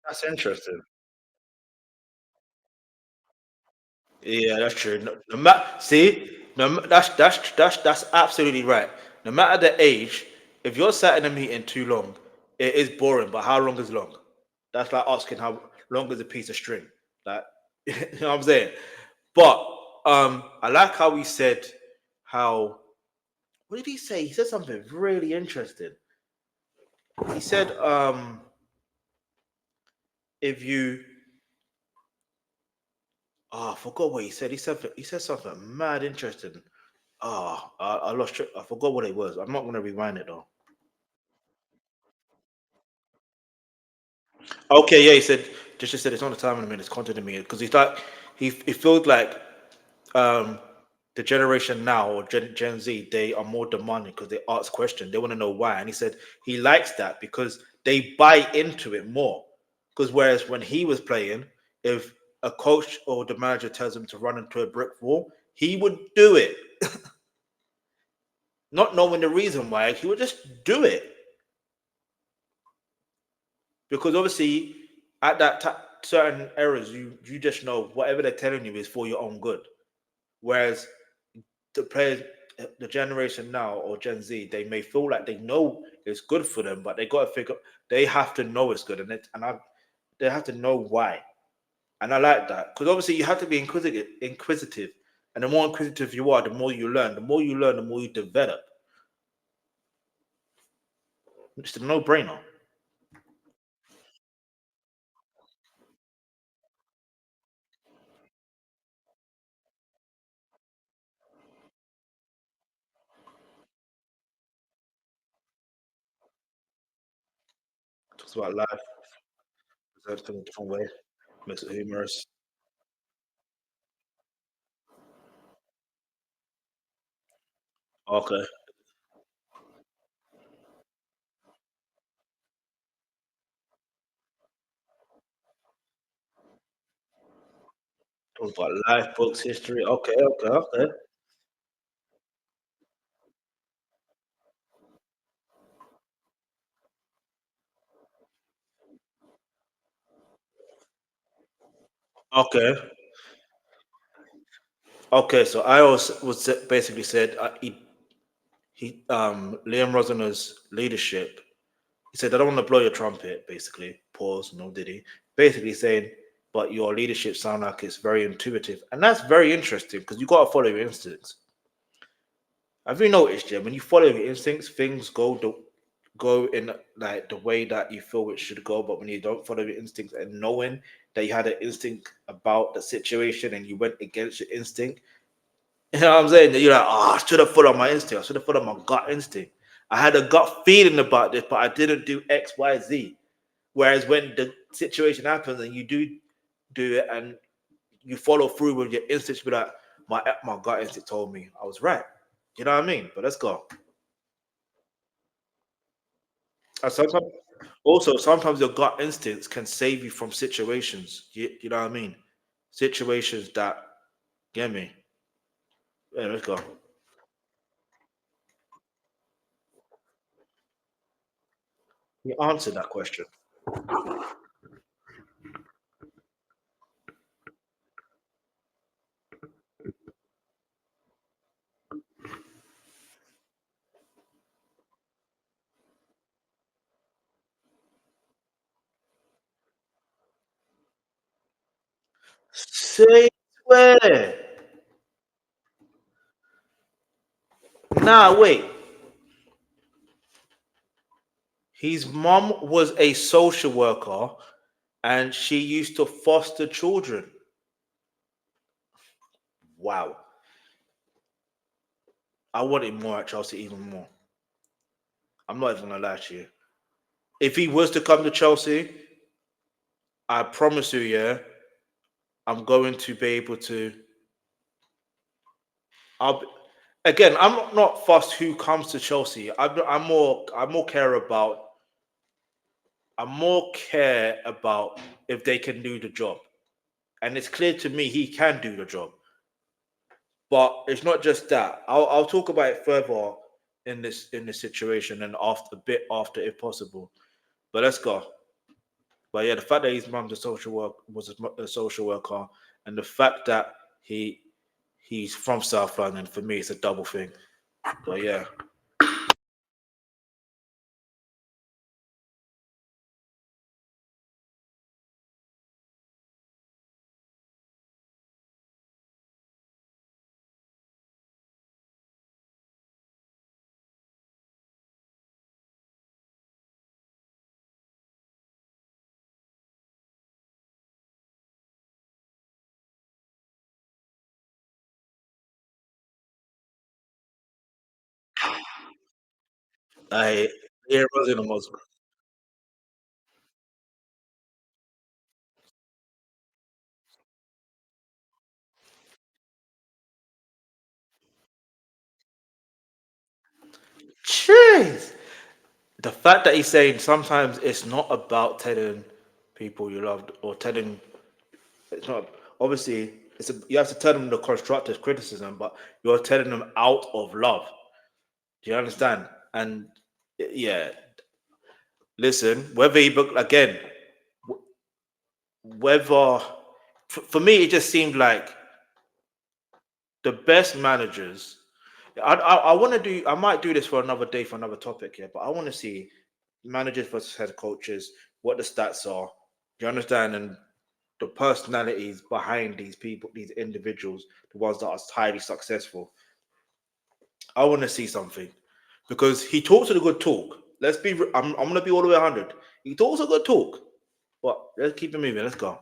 [SPEAKER 1] That's interesting. Yeah, that's true. See, that's absolutely right. No matter the age, if you're sat in a meeting too long, it is boring. But how long is long? That's like asking how long is a piece of string. Like, you know what I'm saying? But I like how he said how. What did he say? He said something really interesting. He said, if you, I forgot what he said. He said something mad interesting. I lost track. I forgot what it was. I'm not gonna rewind it though. Okay, yeah, he said just said it's not the time in a minute, it's content in a minute. Because he's like he feels like um the generation now or Gen Z, they are more demanding because they ask questions. They want to know why. And he said he likes that because they buy into it more. Because whereas when he was playing, if a coach or the manager tells him to run into a brick wall, he would do it. Not knowing the reason why, he would just do it. Because obviously at that certain errors, you just know whatever they're telling you is for your own good. Whereas the players, the generation now or Gen Z, they may feel like they know it's good for them, but they got to figure they have to know it's good, they have to know why. And I like that because obviously you have to be inquisitive, and the more inquisitive you are, the more you learn. The more you learn, the more you develop. It's a no-brainer. Talks about life, presents it in a different way, makes it humorous. Okay. Talks about life, books, history. Okay, okay, okay. Okay. Okay, so I was basically said Liam Rosenier's leadership. He said, "I don't want to blow your trumpet." Basically, pause. No, did he? Basically saying, "But your leadership sound like it's very intuitive," and that's very interesting because you got to follow your instincts. Have you noticed, Jim? When you follow your instincts, things go in like the way that you feel it should go. But when you don't follow your instincts and knowing that you had an instinct about the situation and you went against your instinct, you know what I'm saying? You're like, oh, I should have followed my instinct. I should have followed my gut instinct. I had a gut feeling about this, but I didn't do X, Y, Z. Whereas when the situation happens and you do it and you follow through with your instincts, be like, my gut instinct told me I was right. You know what I mean? But let's go. And sometimes, also, sometimes your gut instincts can save you from situations. You know what I mean? Situations that get me. Yeah, let's go. You answered that question. Say where? Nah, wait. His mom was a social worker and she used to foster children. Wow. I wanted more at Chelsea, even more. I'm not even gonna lie to you. If he was to come to Chelsea, I promise you, yeah, I'm going to be able to. I'll be, again, I'm not fussed who comes to Chelsea. I'm more care about if they can do the job, and it's clear to me he can do the job. But it's not just that. I'll talk about it further in this situation and after a bit after if possible. But let's go. But yeah, the fact that his mum's was a social worker, and the fact that he's from South London, for me, it's a double thing. But yeah. I yeah, it was in the most. Jeez. The fact that he's saying sometimes it's not about telling people you loved or telling it's not obviously you have to tell them the constructive criticism, but you're telling them out of love. Do you understand? And yeah, listen, whether he book again, whether for me it just seemed like the best managers. I want to do. I might do this for another day for another topic here, but I want to see managers versus head coaches, what the stats are. Do you understand? And the personalities behind these people, these individuals, the ones that are highly successful. I want to see something because he talks a good talk. Let's be. I'm gonna be all the way 100. He talks a good talk, but let's keep it moving. Let's go.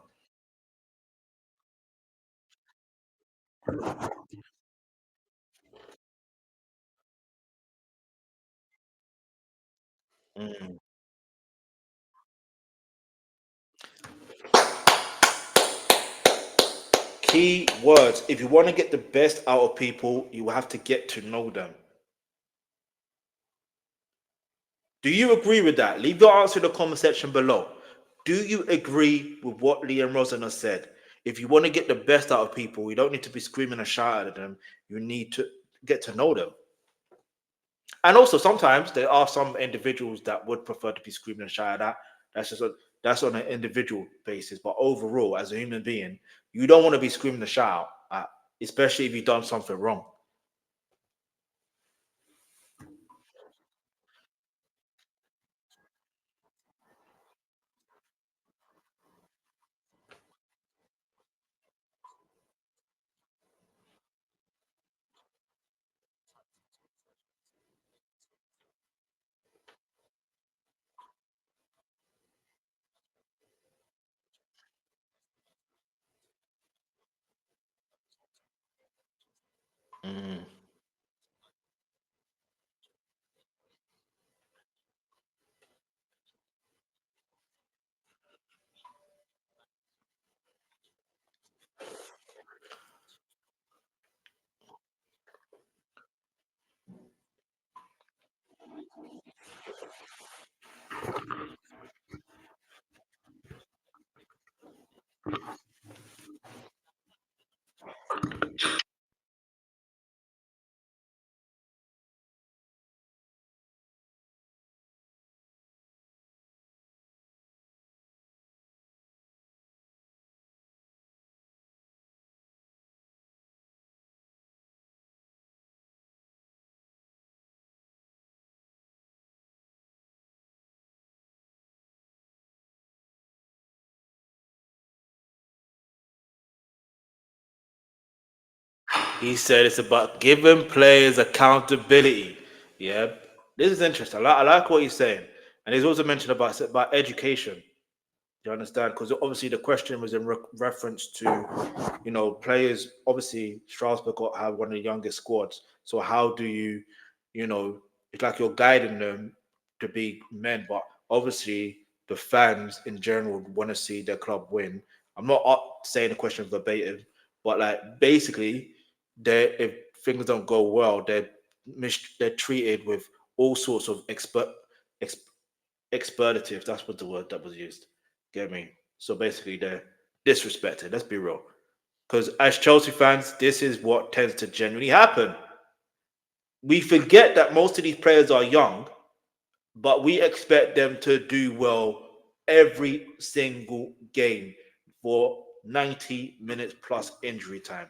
[SPEAKER 1] Mm. Key words. If you want to get the best out of people, you have to get to know them. Do you agree with that? Leave your answer in the comment section below. Do you agree with what Liam Rosenior said? If you want to get the best out of people, you don't need to be screaming and shouting at them. You need to get to know them. And also, sometimes there are some individuals that would prefer to be screaming and shouted at. That's on an individual basis. But overall, as a human being, you don't want to be screaming and shout at, especially if you've done something wrong. Mm. He said it's about giving players accountability. Yeah, this is interesting. I like what he's saying, and he's also mentioned about education. You understand? Because obviously the question was in reference to, players. Obviously, Strasbourg have one of the youngest squads. So how do you, it's like you're guiding them to be men, but obviously the fans in general want to see their club win. I'm not saying the question verbatim, but like basically, they if things don't go well, they're treated with all sorts of expurgative. That's what the word that was used. Get me? So basically, they're disrespected. Let's be real. Because as Chelsea fans, this is what tends to genuinely happen. We forget that most of these players are young, but we expect them to do well every single game for 90 minutes plus injury time.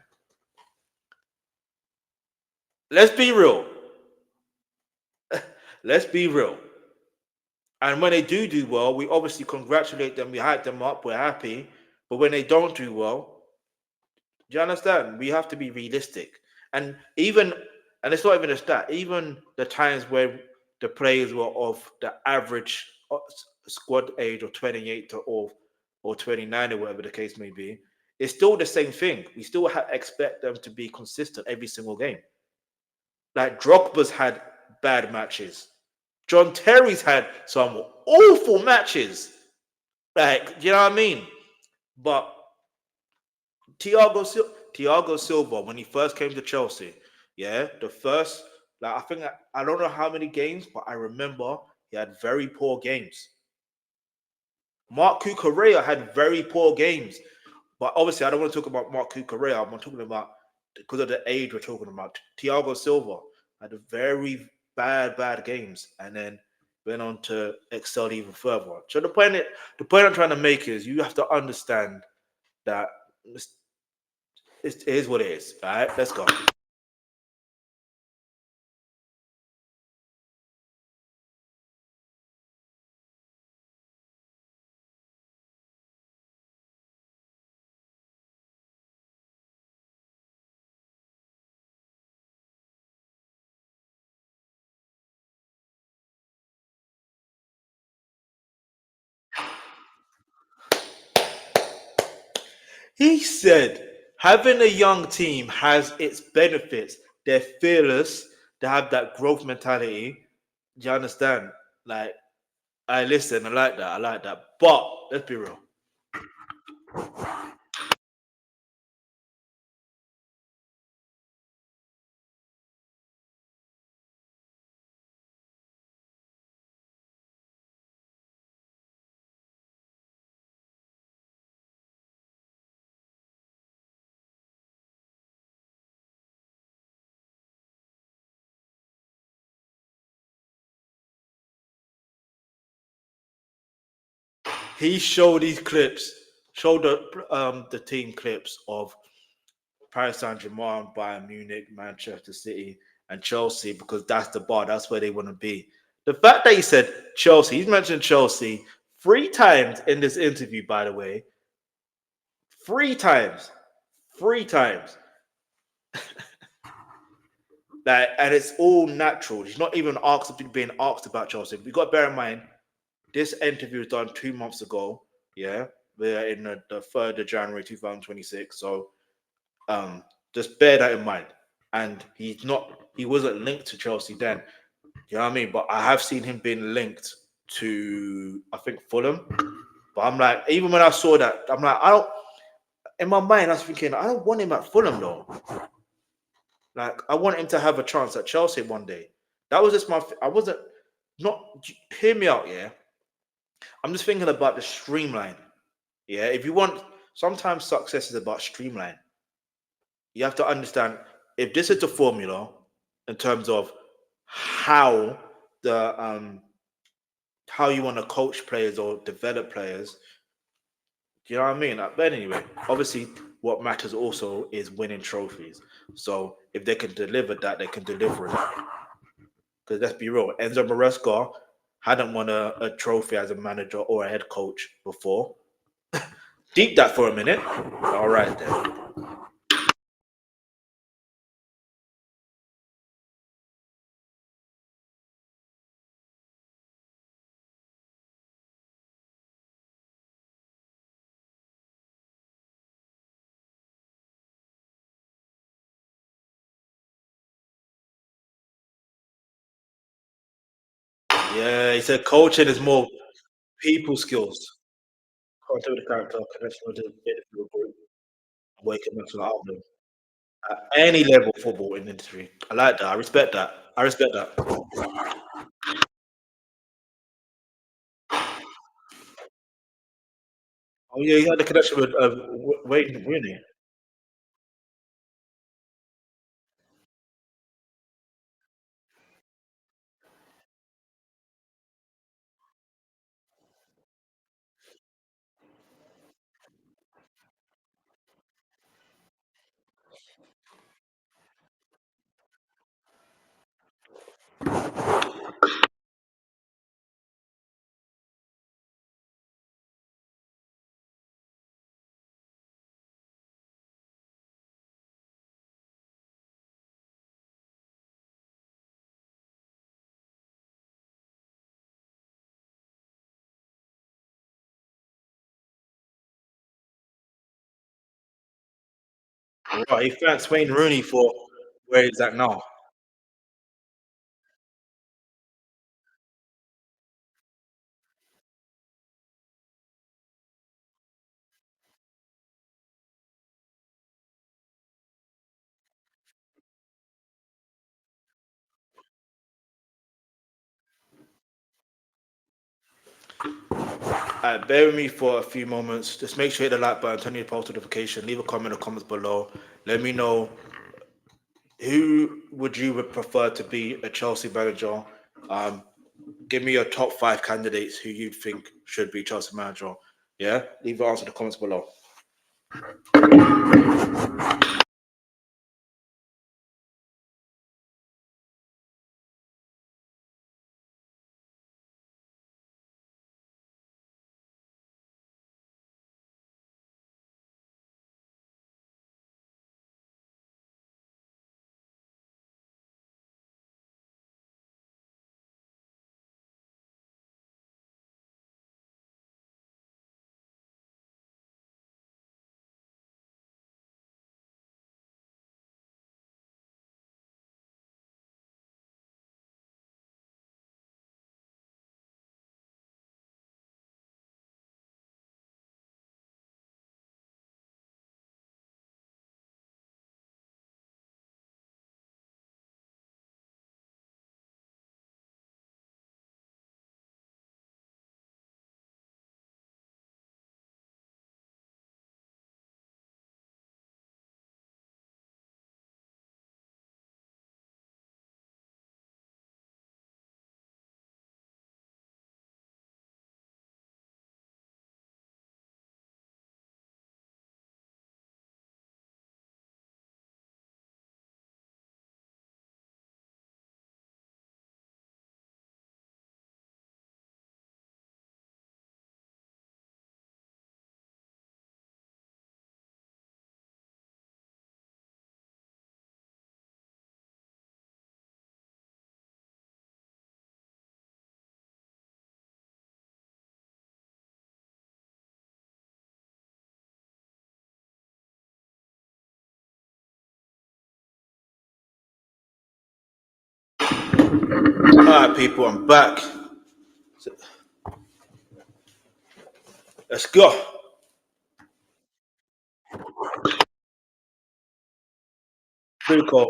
[SPEAKER 1] Let's be real. Let's be real. And when they do well, we obviously congratulate them. We hype them up. We're happy. But when they don't do well, do you understand? We have to be realistic. And even, and it's not even just that. Even the times where the players were of the average squad age of 28 to or 29 or whatever the case may be, it's still the same thing. We still expect them to be consistent every single game. Like Drogba's had bad matches. John Terry's had some awful matches. Like, do you know what I mean? But Thiago Silva, when he first came to Chelsea, yeah, the first, like, I think, I don't know how many games, but I remember he had very poor games. Mark Cucurella had very poor games. But obviously, I don't want to talk about Mark Cucurella. I'm talking about, because of the age we're talking about. Thiago Silva had a very bad games, and then went on to excel even further. So the point I'm trying to make is you have to understand that it is what it is. All right, let's go. He said having a young team has its benefits. They're fearless. They have that growth mentality. Do you understand? Like, I listen. I like that. I like that. But let's be real. He showed these clips, showed the team clips of Paris Saint Germain, Bayern Munich, Manchester City, and Chelsea, because that's the bar. That's where they want to be. The fact that he said Chelsea, he's mentioned Chelsea 3 times in this interview, by the way. 3 times. 3 times. That, and it's all natural. He's not even being asked about Chelsea. We got to bear in mind this interview was done 2 months ago. Yeah, we're in the 3rd of January 2026. So just bear that in mind. And he wasn't linked to Chelsea then. You know what I mean? But I have seen him being linked to, I think, Fulham. But I'm like, even when I saw that, I'm like, I don't. In my mind, I was thinking, I don't want him at Fulham though. Like, I want him to have a chance at Chelsea one day. That was just my. I wasn't not. Hear me out, yeah. I'm just thinking about the streamline. Yeah, if you want, sometimes success is about streamline. You have to understand if this is the formula in terms of how the how you want to coach players or develop players. Do you know what I mean? But anyway, obviously, what matters also is winning trophies. So if they can deliver that, they can deliver that. Because let's be real, Enzo Maresca hadn't won a trophy as a manager or a head coach before. Deep that for a minute. All right then. Yeah, he said coaching is more people skills. Contact with the character, connection with the individual group, waking up to the outlook. At any level of football in the industry. I like that. I respect that. I respect that. Oh yeah, he had the connection with Wayne Rooney. Right, he thanks Wayne Rooney for where he's at now. Bear with me for a few moments. Just make sure you hit the like button, turn on your post notification, leave a comment in the comments below. Let me know who would you would prefer to be a Chelsea manager. Um, Give me your top 5 candidates who you think should be Chelsea manager. Yeah, leave the answer in the comments below. All right, people, I'm back. Let's go. BlueCo.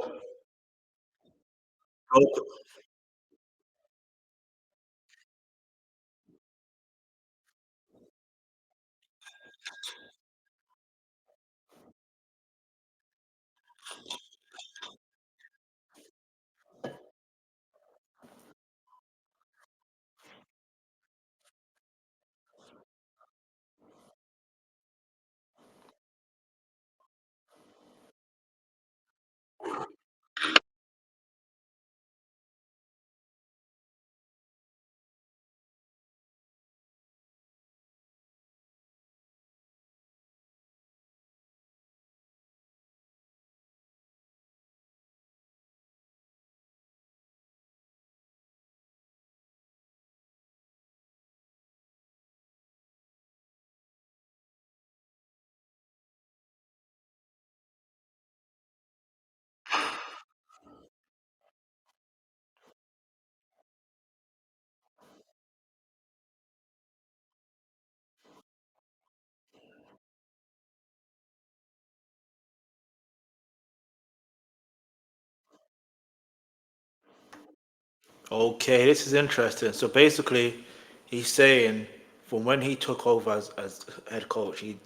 [SPEAKER 1] Okay, this is interesting. So basically, he's saying from when he took over as head coach, he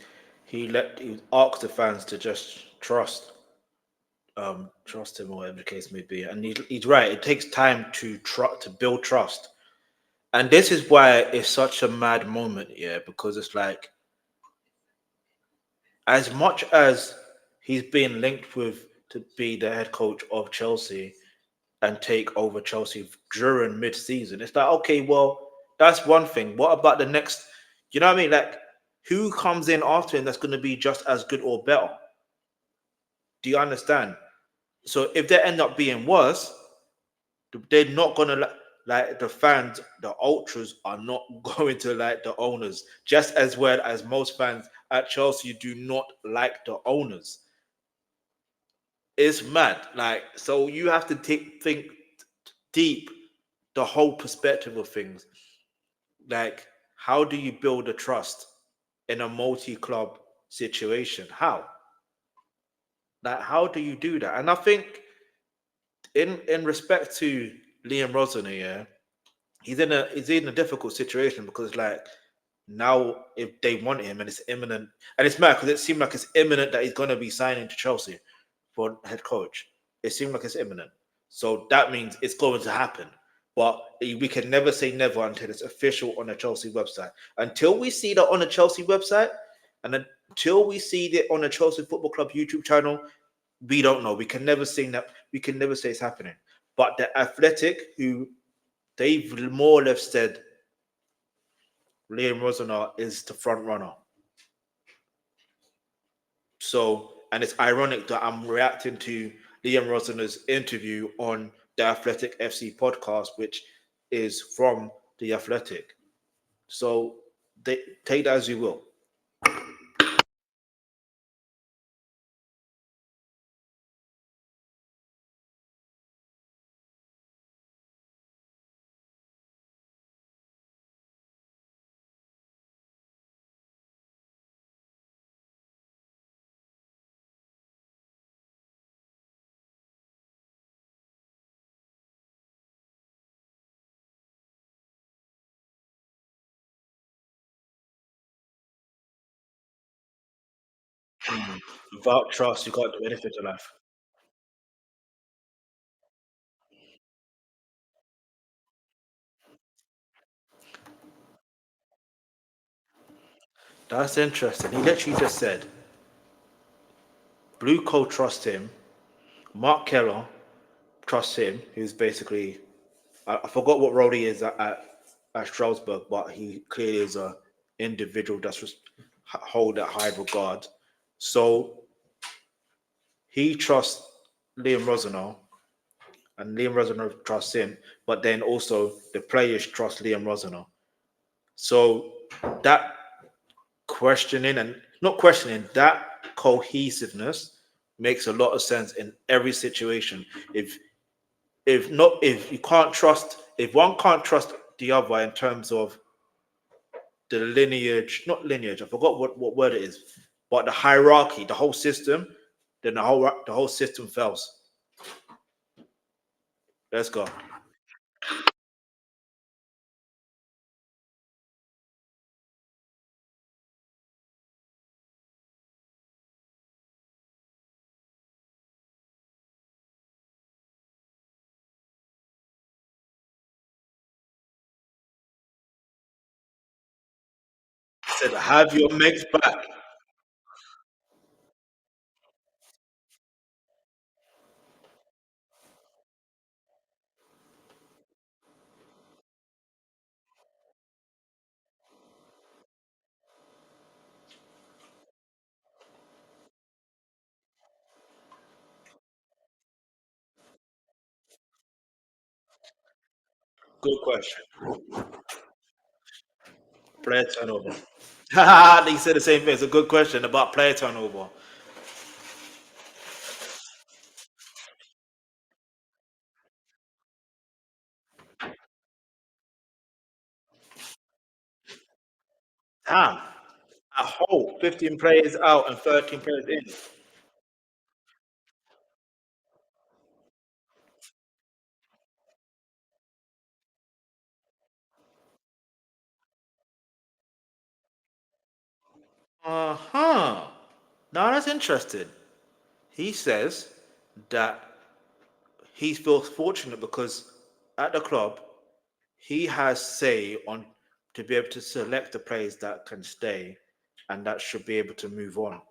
[SPEAKER 1] asked the fans to just trust him or whatever the case may be. And he's right. It takes time to build trust. And this is why it's such a mad moment, yeah, because it's like as much as he's been linked with to be the head coach of Chelsea and take over Chelsea during mid-season, it's like, okay, well, that's one thing. What about the next? You know what I mean? Like, who comes in after him that's going to be just as good or better? Do you understand? So if they end up being worse, they're not gonna like the fans, the ultras are not going to like the owners, just as well as most fans at Chelsea do not like the owners. It's mad. Like, so you have to think deep, the whole perspective of things. Like, how do you build a trust in a multi-club situation? How? Like, how do you do that? And I think, in respect to Liam Rosenior, yeah, he's in a difficult situation because, like, now if they want him and it's imminent, and it's mad because it seemed like it's imminent that he's going to be signing to Chelsea for head coach. It seemed like it's imminent, so that means it's going to happen. But we can never say never until it's official on the Chelsea website. Until we see that on the Chelsea website, and until we see it on the Chelsea Football Club YouTube channel, we don't know. We can never say that. We can never say it's happening. But the Athletic, who they've more or less said Liam Rosenior is the front runner. So, and it's ironic that I'm reacting to Liam Rosenior's interview on the Athletic FC podcast, which is from the Athletic. So, they take that as you will. Without trust, you can't do anything in life. That's interesting. He literally just said, BlueCo trusts him, Mark Keller trusts him, who's basically, I forgot what role he is at Strasbourg, but he clearly is a individual that's just hold that high regard. So he trusts Liam Rosenior, and Liam Rosenior trusts him, but then also the players trust Liam Rosenior. So that questioning and not questioning, that cohesiveness makes a lot of sense in every situation. If you can't trust, if one can't trust the other in terms of the lineage, not lineage, I forgot what word it is, but the hierarchy, the whole system, then the whole system fails. Let's go. I said, have your mates back. Good question. Player turnover. They said the same thing. It's a good question about player turnover. Damn. A whole 15 players out and 13 players in. Uh-huh. Now that's interesting. He says that he feels fortunate because at the club he has say on to be able to select the players that can stay and that should be able to move on.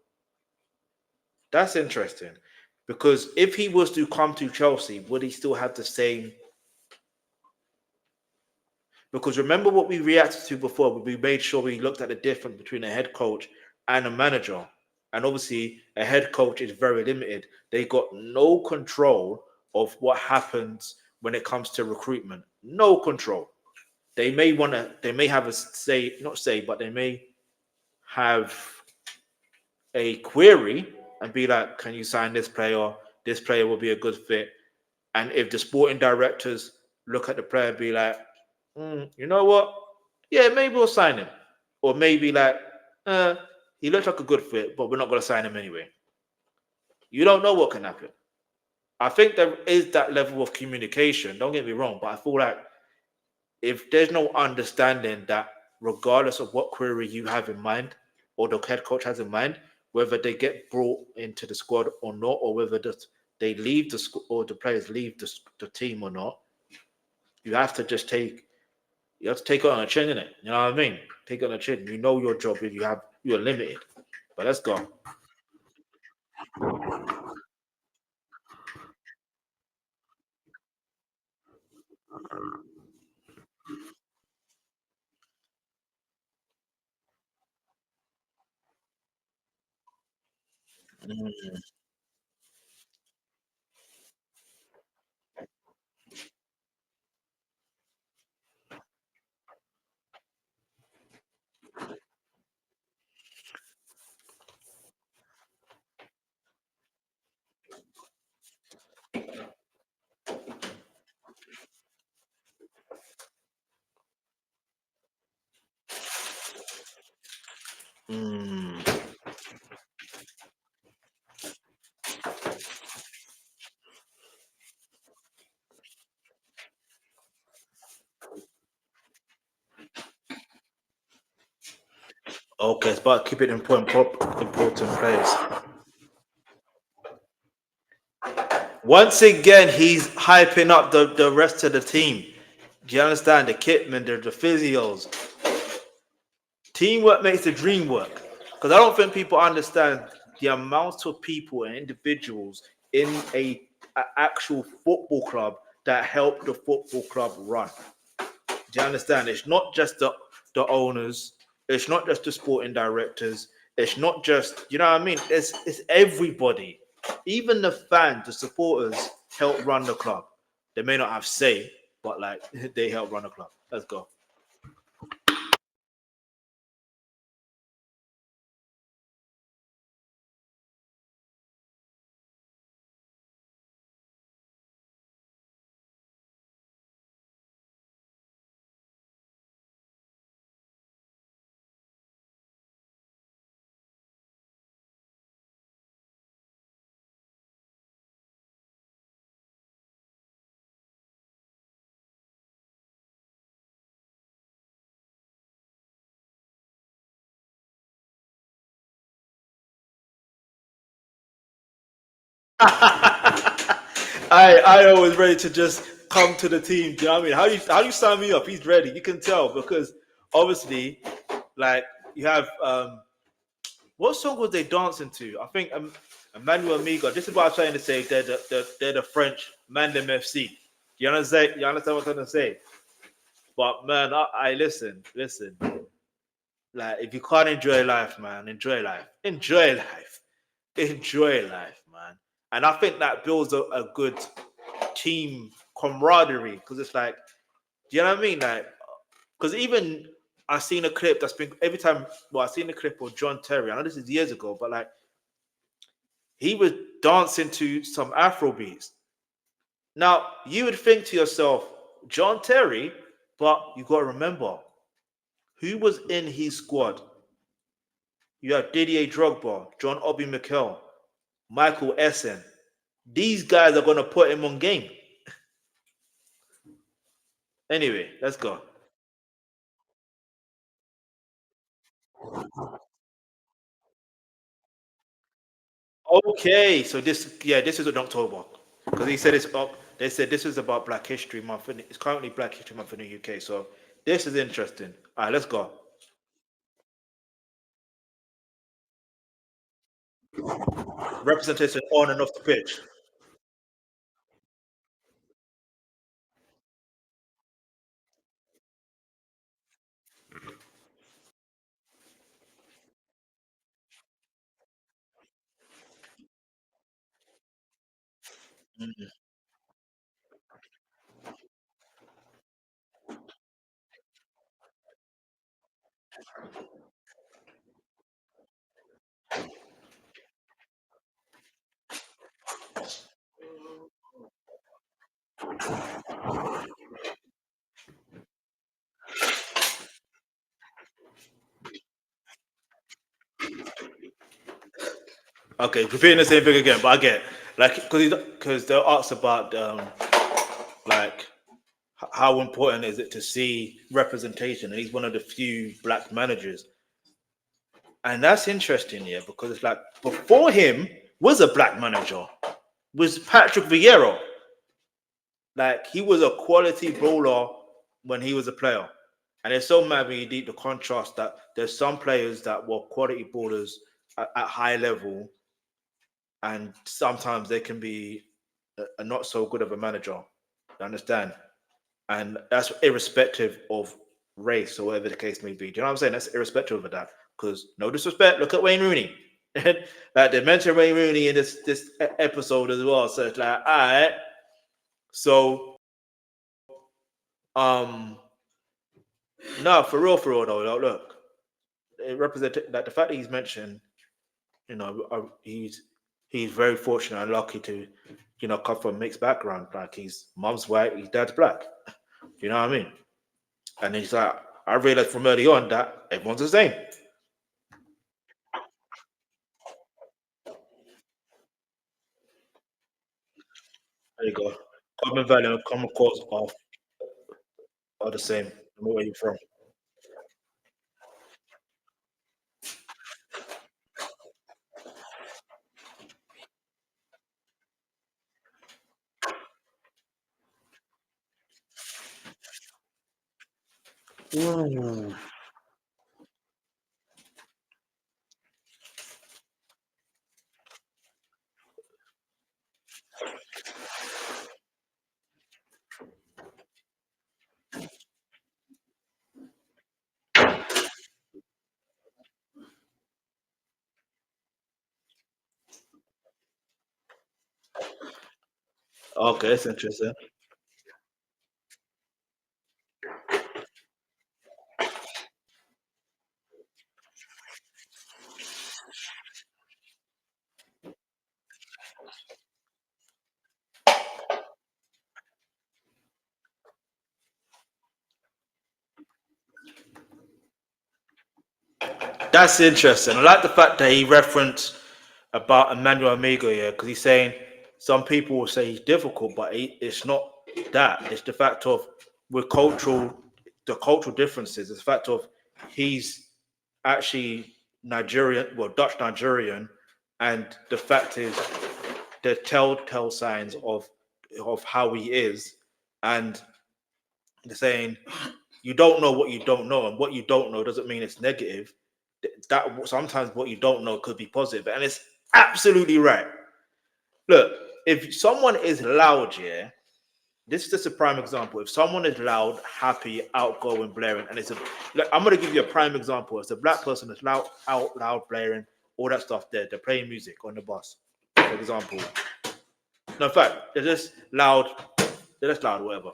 [SPEAKER 1] That's interesting because if he was to come to Chelsea, would he still have the same? Because remember what we reacted to before, we made sure we looked at the difference between a head coach and a manager. And obviously, a head coach is very limited. They got no control of what happens when it comes to recruitment. No control. They may have a say, not say, but they may have a query and be like, can you sign this player? this player will be a good fit. And if the sporting directors look at the player and be like, you know what? Yeah, maybe we'll sign him. Or maybe like, uh, he looks like a good fit, but we're not going to sign him anyway. You don't know what can happen. I think there is that level of communication. Don't get me wrong, but I feel like if there's no understanding that regardless of what query you have in mind or the head coach has in mind, whether they get brought into the squad or not, or whether they leave the squad or the players leave the team or not, you have to just take it on a chin, innit? You know what I mean? Take it on a chin. You know your job, and you're limited. But let's go. Mm. Okay, it's about keeping important players. Once again, he's hyping up the rest of the team. Do you understand? The kitmen, the physios. Teamwork makes the dream work. Because I don't think people understand the amount of people and individuals in a actual football club that help the football club run. Do you understand? It's not just the owners. It's not just the sporting directors. It's not just what I mean. It's everybody. Even the fans, the supporters help run the club. They may not have say, but like they help run the club. Let's go. I always ready to just come to the team. Do you know what I mean? How you sign me up? He's ready. You can tell because obviously, like you have what song was they dancing to? I think Emmanuel Amigo. This is what I'm trying to say. They're the French Mandem FC. You understand? You understand what I'm trying to say? But man, I listen. Like if you can't enjoy life, man, enjoy life, man. And I think that builds a good team camaraderie because it's like, do you know what I mean? Like, because even I seen a clip that's been every time. Well, I seen a clip of John Terry. I know this is years ago, but like he was dancing to some Afro beats. Now you would think to yourself, John Terry, but you got to remember who was in his squad. You have Didier Drogba, John Obi Mikel, Michael Essen. These guys are going to put him on game. Anyway, let's go. Okay, so this is in October because he said it's up. They said this is about Black History Month, and it's currently Black History Month in the UK. So this is interesting. All right, let's go. Representation on and off the pitch. Mhm. Okay, repeating the same thing again, but I get like because they're asked about like how important is it to see representation, and he's one of the few black managers, and that's interesting, yeah, because it's like before him was a black manager, was Patrick Vieira. Like he was a quality bowler when he was a player, and it's so mad when you deep the contrast that there's some players that were quality bowlers at high level, and sometimes they can be a not so good of a manager. You understand? And that's irrespective of race or whatever the case may be. Do you know what I'm saying? That's irrespective of that. Because no disrespect, look at Wayne Rooney. Like they mentioned Wayne Rooney in this episode as well. So it's like, all right. So um no, for real though. Look, it represents like the fact that he's mentioned. He's very fortunate and lucky to, come from a mixed background. Like his mom's white, his dad's black. You know what I mean? And he's like, I realized from early on that everyone's the same. There you go. Common value and common cause are the same. No matter where you're from. Ooh. Okay, that's interesting. That's interesting. I like the fact that he referenced about Emmanuel Amigo, yeah, because he's saying some people will say he's difficult, but it's not that. It's the fact of with the cultural differences. It's the fact of he's actually Nigerian, well, Dutch Nigerian, and the fact is the telltale signs of how he is, and they're saying you don't know what you don't know, and what you don't know doesn't mean it's negative. That sometimes what you don't know could be positive, and it's absolutely right. Look, if someone is loud, yeah, this is just a prime example. If someone is loud, happy, outgoing, blaring, and it's a look, I'm gonna give you a prime example. It's a black person that's loud, blaring, all that stuff. They're playing music on the bus, for example. No, in fact, they're just loud, whatever.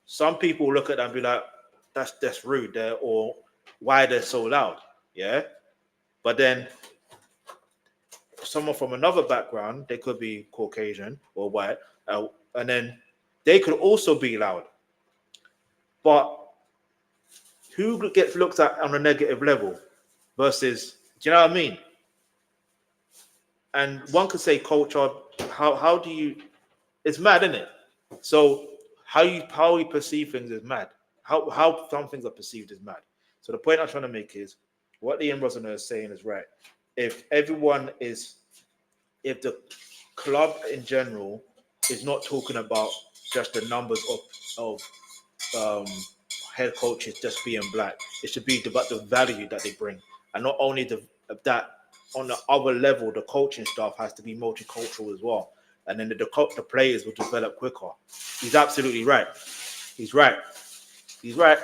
[SPEAKER 1] Some people look at that and be like, that's rude there, or why they're so loud. Yeah. But then someone from another background, they could be Caucasian or white, and then they could also be loud. But who gets looked at on a negative level versus, do you know what I mean? And one could say culture. How do you? It's mad, isn't it? So how we perceive things is mad. How some things are perceived is mad. So the point I'm trying to make is what Liam Rosenior is saying is right. If everyone is, if the club in general is not talking about just the numbers of head coaches just being black, it should be about the value that they bring, and not only that on the other level, the coaching staff has to be multicultural as well, and then the players will develop quicker. He's absolutely right. He's right. He's right.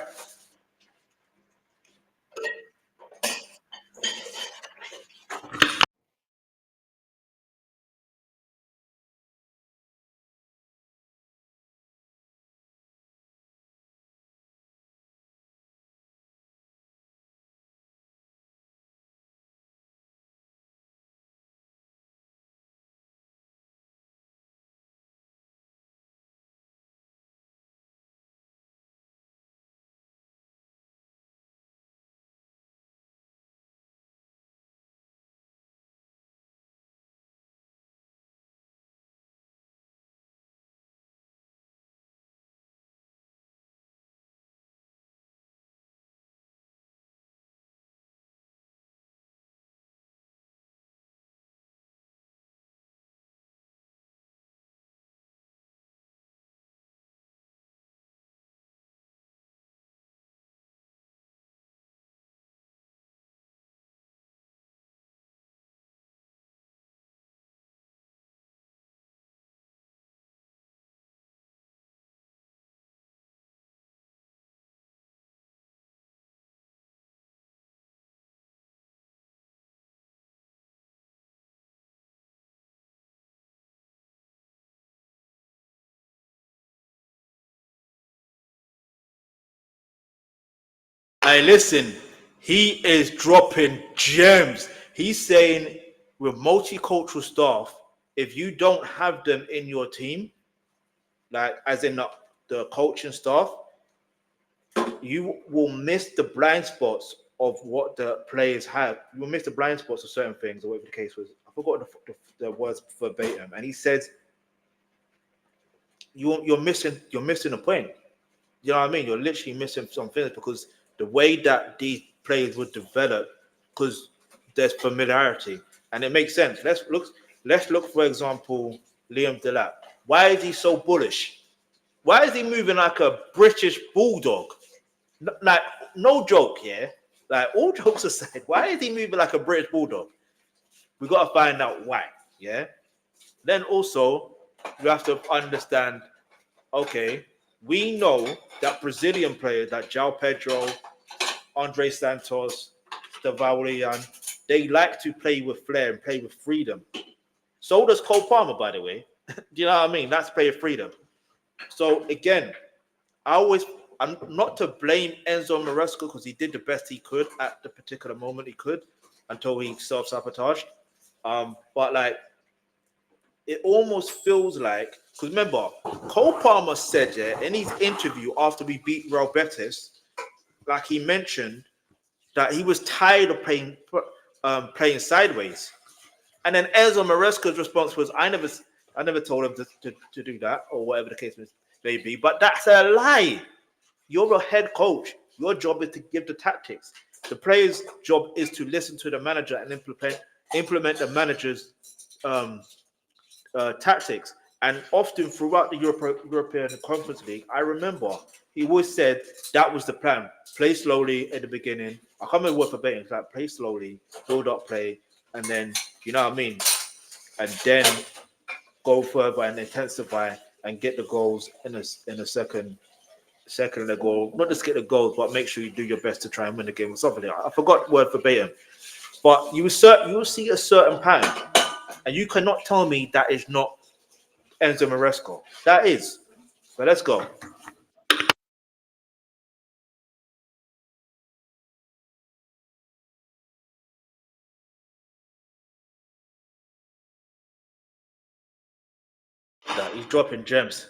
[SPEAKER 1] Hey, listen, he is dropping gems. He's saying with multicultural staff, if you don't have them in your team, like as in the coaching staff, you will miss the blind spots of what the players have. You will miss the blind spots of certain things, or whatever the case was. I forgot the words verbatim, and he says you're missing a point. You know what I mean? You're literally missing some things because the way that these players would develop, because there's familiarity, and it makes sense. Let's look for example, Liam Delap. Why is he so bullish? Why is he moving like a British bulldog? Like, no joke, yeah. Like, all jokes aside, why is he moving like a British bulldog? We got to find out why, yeah. Then also, we have to understand. Okay, we know that Brazilian players like João Pedro, Andre Santos, Stavalian, they like to play with flair and play with freedom. So does Cole Palmer, by the way. Do you know what I mean? That's player freedom. So again, I'm not to blame Enzo Maresca because he did the best he could at the particular moment he could until he self-sabotaged. But like it almost feels like because remember, Cole Palmer said in his interview after we beat Real Betis, like he mentioned that he was tired of playing sideways. And then Enzo Maresca's response was, I never told him to do that, or whatever the case may be. But that's a lie. You're a head coach. Your job is to give the tactics. The player's job is to listen to the manager and implement the manager's um, tactics. And often throughout the European Conference League, I remember he always said that was the plan. Play slowly at the beginning. I can't remember what verbatim. It's like play slowly, build up play, and then you know what I mean, and then go further and intensify and get the goals in a second of the goal. Not just get the goals, but make sure you do your best to try and win the game or something like that. I forgot word verbatim, but you will see a certain pattern, and you cannot tell me that is not Enzo Maresca. That is. But let's go. He's dropping gems.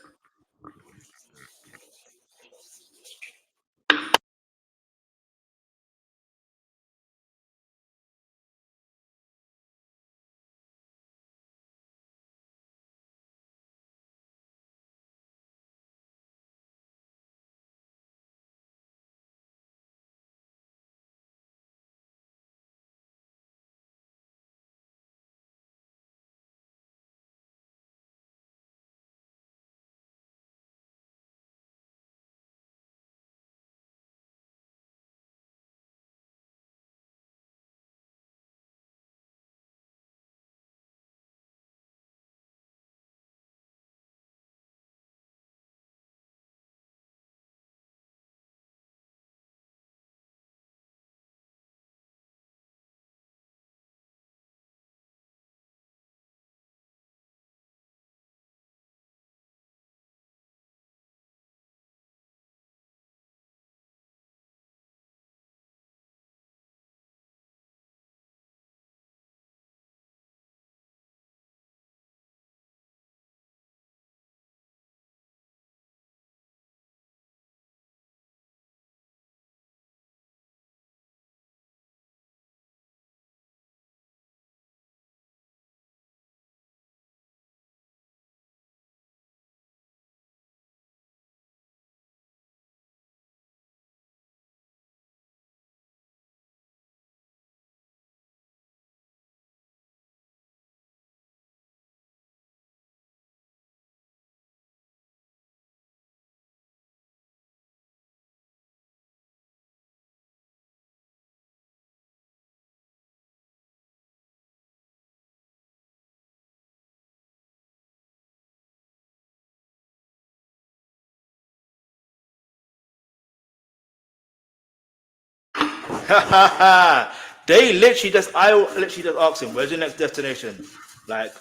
[SPEAKER 1] They literally just I literally just asked him, where's your next destination? Like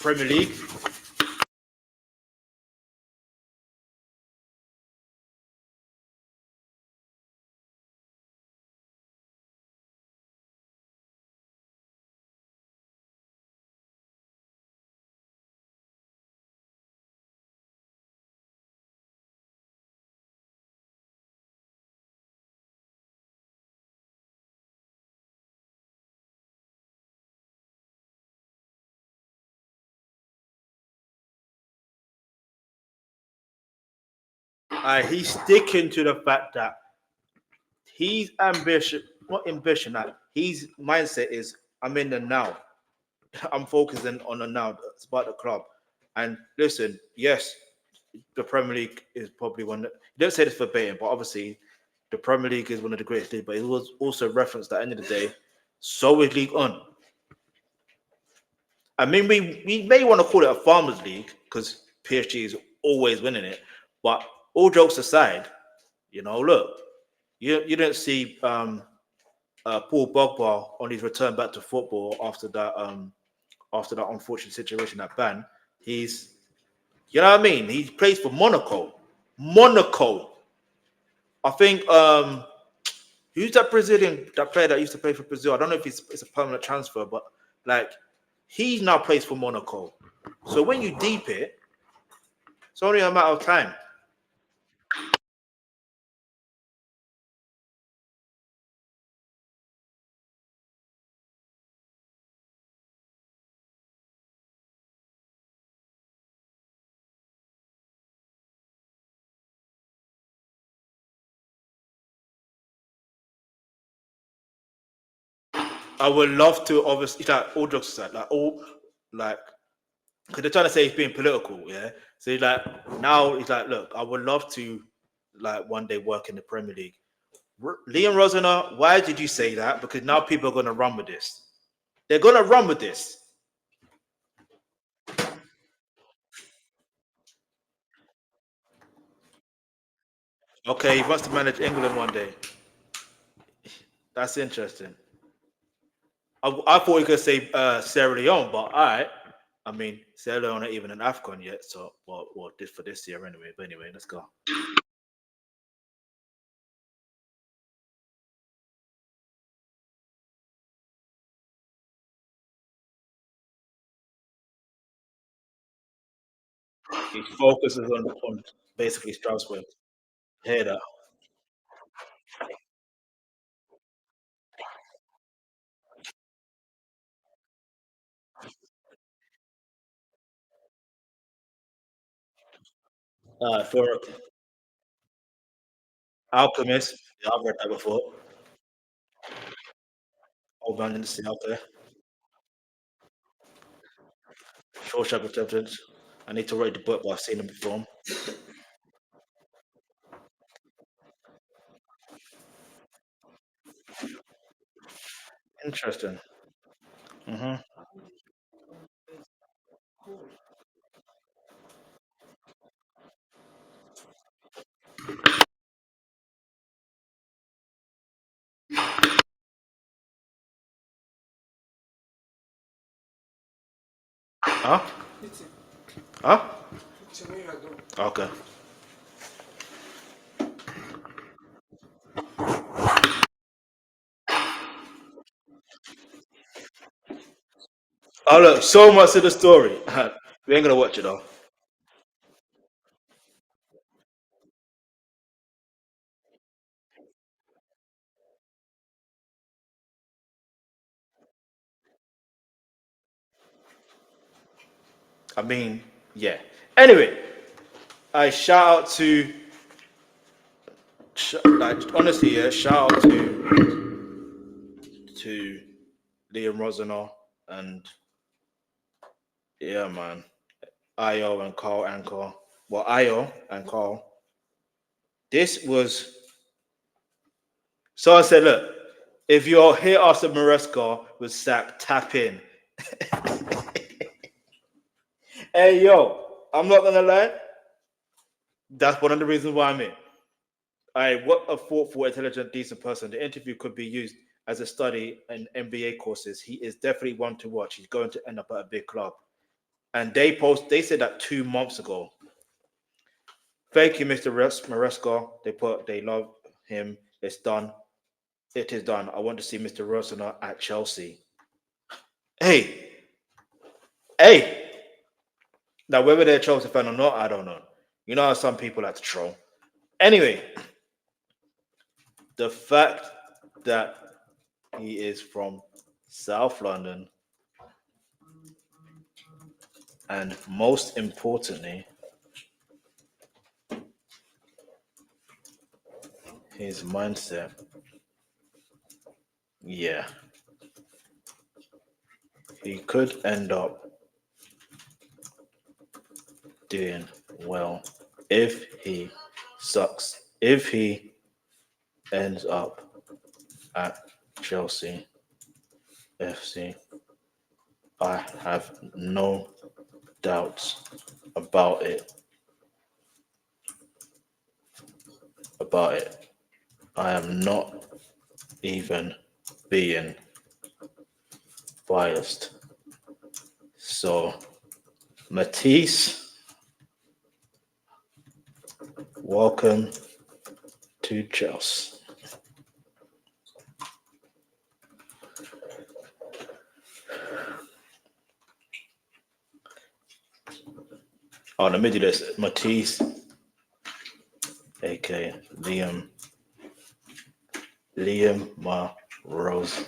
[SPEAKER 1] Premier League? he's sticking to the fact that he's ambition, not ambition. That his mindset is, I'm in the now. I'm focusing on the now. It's about the club. And listen, yes, the Premier League is probably one. That, you don't say this verbatim, but obviously, the Premier League is one of the greatest leagues. But it was also referenced at the end of the day. So is League On. I mean, we may want to call it a Farmers League because PSG is always winning it. But all jokes aside, look, you didn't see Paul Pogba on his return back to football after that unfortunate situation at Ban. He's you know what I mean. He plays for Monaco. Monaco. I think who's that Brazilian that player that used to play for Brazil? I don't know if it's a permanent transfer, but like he now plays for Monaco. So when you deep it, it's only a matter of time. I would love to obviously like all jokes aside, like all like because they're trying to say he's being political, yeah. So he's like now he's like, look, I would love to like one day work in the Premier League. Liam Rosenior, why did you say that? Because now people are going to run with this. They're going to run with this. Okay, he wants to manage England one day. That's interesting. I thought he could say Sierra Leone, but all right. I mean, Sierra Leone not even an AFCON yet, so well, this for this year anyway. But anyway, let's go. He focuses on basically Strasbourg. Hear that? For Alchemist, yeah, I've read that before. Old man in the sea out there. Shawshank Redemption. I need to read the book, but I've seen him before. Interesting. Mm-hmm. Huh? Huh? Okay. Oh look, so much to the story. We ain't gonna watch it though. I mean, yeah. Anyway, I shout out to like honestly, yeah, shout out to Liam Rosenior and yeah, man, Io and Carl Anchor. Well, Io and Carl. This was so I said, look, if you're here after Maresca was sacked, tap in. Hey yo, I'm not gonna lie. That's one of the reasons why I'm in. What a thoughtful, intelligent, decent person. The interview could be used as a study in MBA courses. He is definitely one to watch. He's going to end up at a big club. And they said that 2 months ago. Thank you, Mr. Maresca. They love him. It's done. It is done. I want to see Mr. Rosena at Chelsea. Hey, hey. Now whether they're a Chelsea fan or not, I don't know. You know how some people like to troll. Anyway, the fact that he is from South London, and most importantly, his mindset, yeah, he could end up doing well if he sucks. If he ends up at Chelsea FC, I have no doubts about it. I am not even being biased. So, Matisse, welcome to Chelsea. Oh, let me do this. Matisse, aka Liam Rosenior.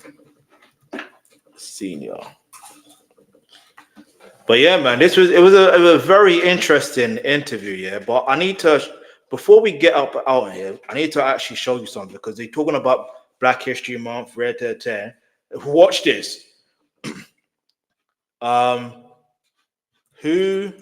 [SPEAKER 1] But yeah, man, it was a very interesting interview, yeah. But I need to, before we get up out here, I need to actually show you something because they're talking about Black History Month, red tear. Watch this. Who?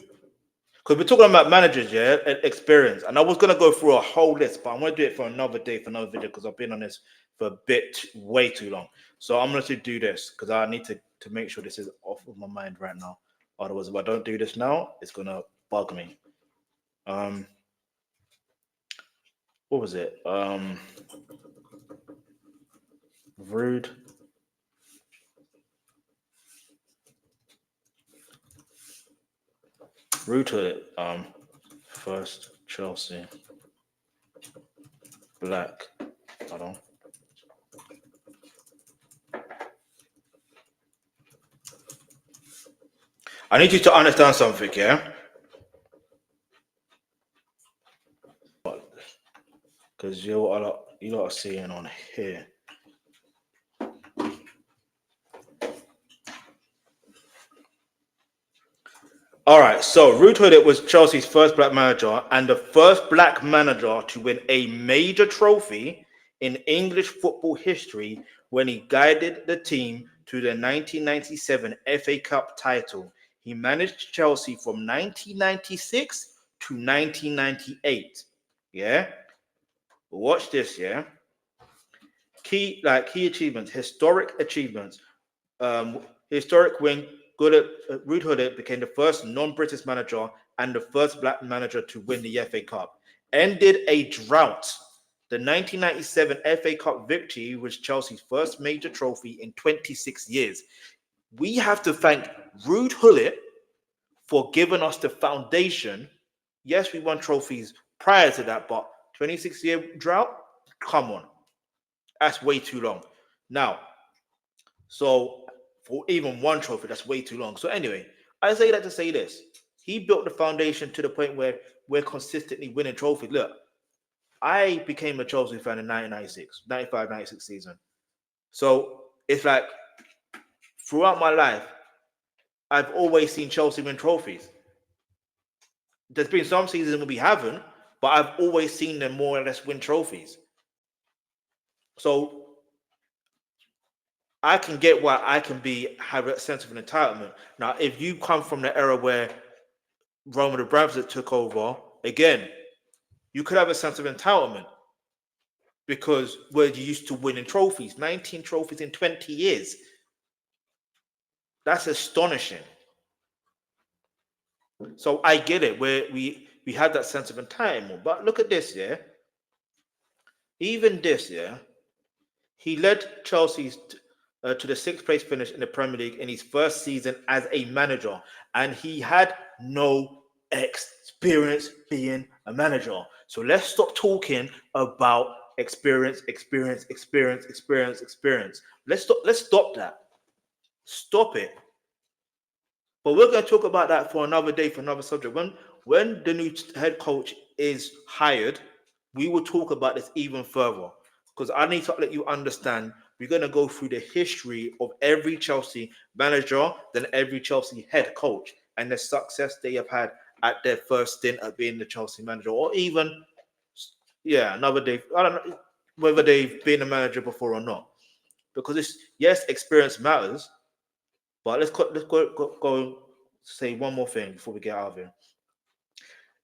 [SPEAKER 1] Because we're talking about managers, yeah, and experience. And I was gonna go through a whole list, but I'm gonna do it for another day, for another video, because I've been on this for a bit, way too long. So I'm gonna do this because I need to make sure this is off of my mind right now. Otherwise, if I don't do this now, it's gonna bug me. What was it? Rude. Rude to it. First Chelsea. Black. Hold on. I need you to understand something, yeah? Because you lot are seeing on here. All right, so Ruud Gullit was Chelsea's first black manager and the first black manager to win a major trophy in English football history when he guided the team to the 1997 FA Cup title. He managed Chelsea from 1996 to 1998. Yeah? Watch this, yeah? Key achievements, historic achievements. Historic win. Ruud Gullit became the first non-British manager and the first black manager to win the FA Cup. Ended a drought. The 1997 FA Cup victory was Chelsea's first major trophy in 26 years. We have to thank Ruud Gullit for giving us the foundation. Yes, we won trophies prior to that, but 26-year drought? Come on. That's way too long. Now, so for even one trophy, that's way too long. So anyway, I say that to say this. He built the foundation to the point where we're consistently winning trophies. Look, I became a Chelsea fan in 1996, 95-96 season. So it's like throughout my life, I've always seen Chelsea win trophies. There's been some seasons when we haven't, but I've always seen them more or less win trophies. So I can get why I can have a sense of an entitlement. Now, if you come from the era where Roman Abramovich took over, again, you could have a sense of entitlement because we're used to winning trophies, 19 trophies in 20 years. That's astonishing. So I get it, where we had that sense of entitlement. But look at this, yeah. Even this, yeah. He led Chelsea to the sixth place finish in the Premier League in his first season as a manager, and he had no experience being a manager. So let's stop talking about experience. Let's stop that. Stop it. But we're going to talk about that for another day, for another subject. When the new head coach is hired, we will talk about this even further. Because I need to let you understand, we're going to go through the history of every Chelsea manager, then every Chelsea head coach, and the success they have had at their first stint at being the Chelsea manager, or even, yeah, another day. I don't know. whether they've been a manager before or not. Because it's, yes, experience matters, but let's go say one more thing before we get out of here.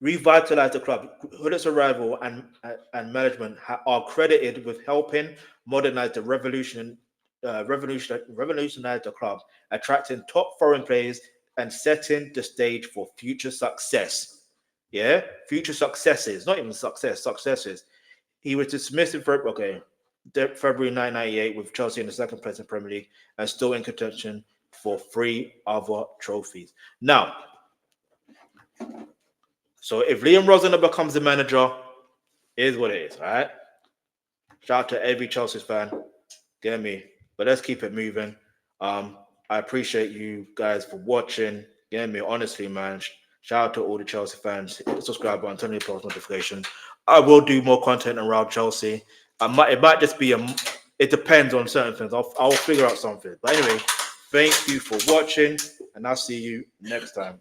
[SPEAKER 1] Revitalize the club. Hoodet's arrival and management are credited with helping modernize the revolutionize the club, attracting top foreign players and setting the stage for future success. Yeah, future successes, not even successes. He was dismissed in February 1998 with Chelsea in the second place in Premier League and still in contention for 3 other trophies. Now, so if Liam Rosenior becomes the manager, it is what it is, all right? Shout out to every Chelsea fan. Get me? But let's keep it moving. I appreciate you guys for watching. Get me? Honestly, man. Shout out to all the Chelsea fans. Hit the subscribe button, turn on your post notifications. I will do more content around Chelsea. It might just be it depends on certain things. I'll figure out something. But anyway, thank you for watching, and I'll see you next time.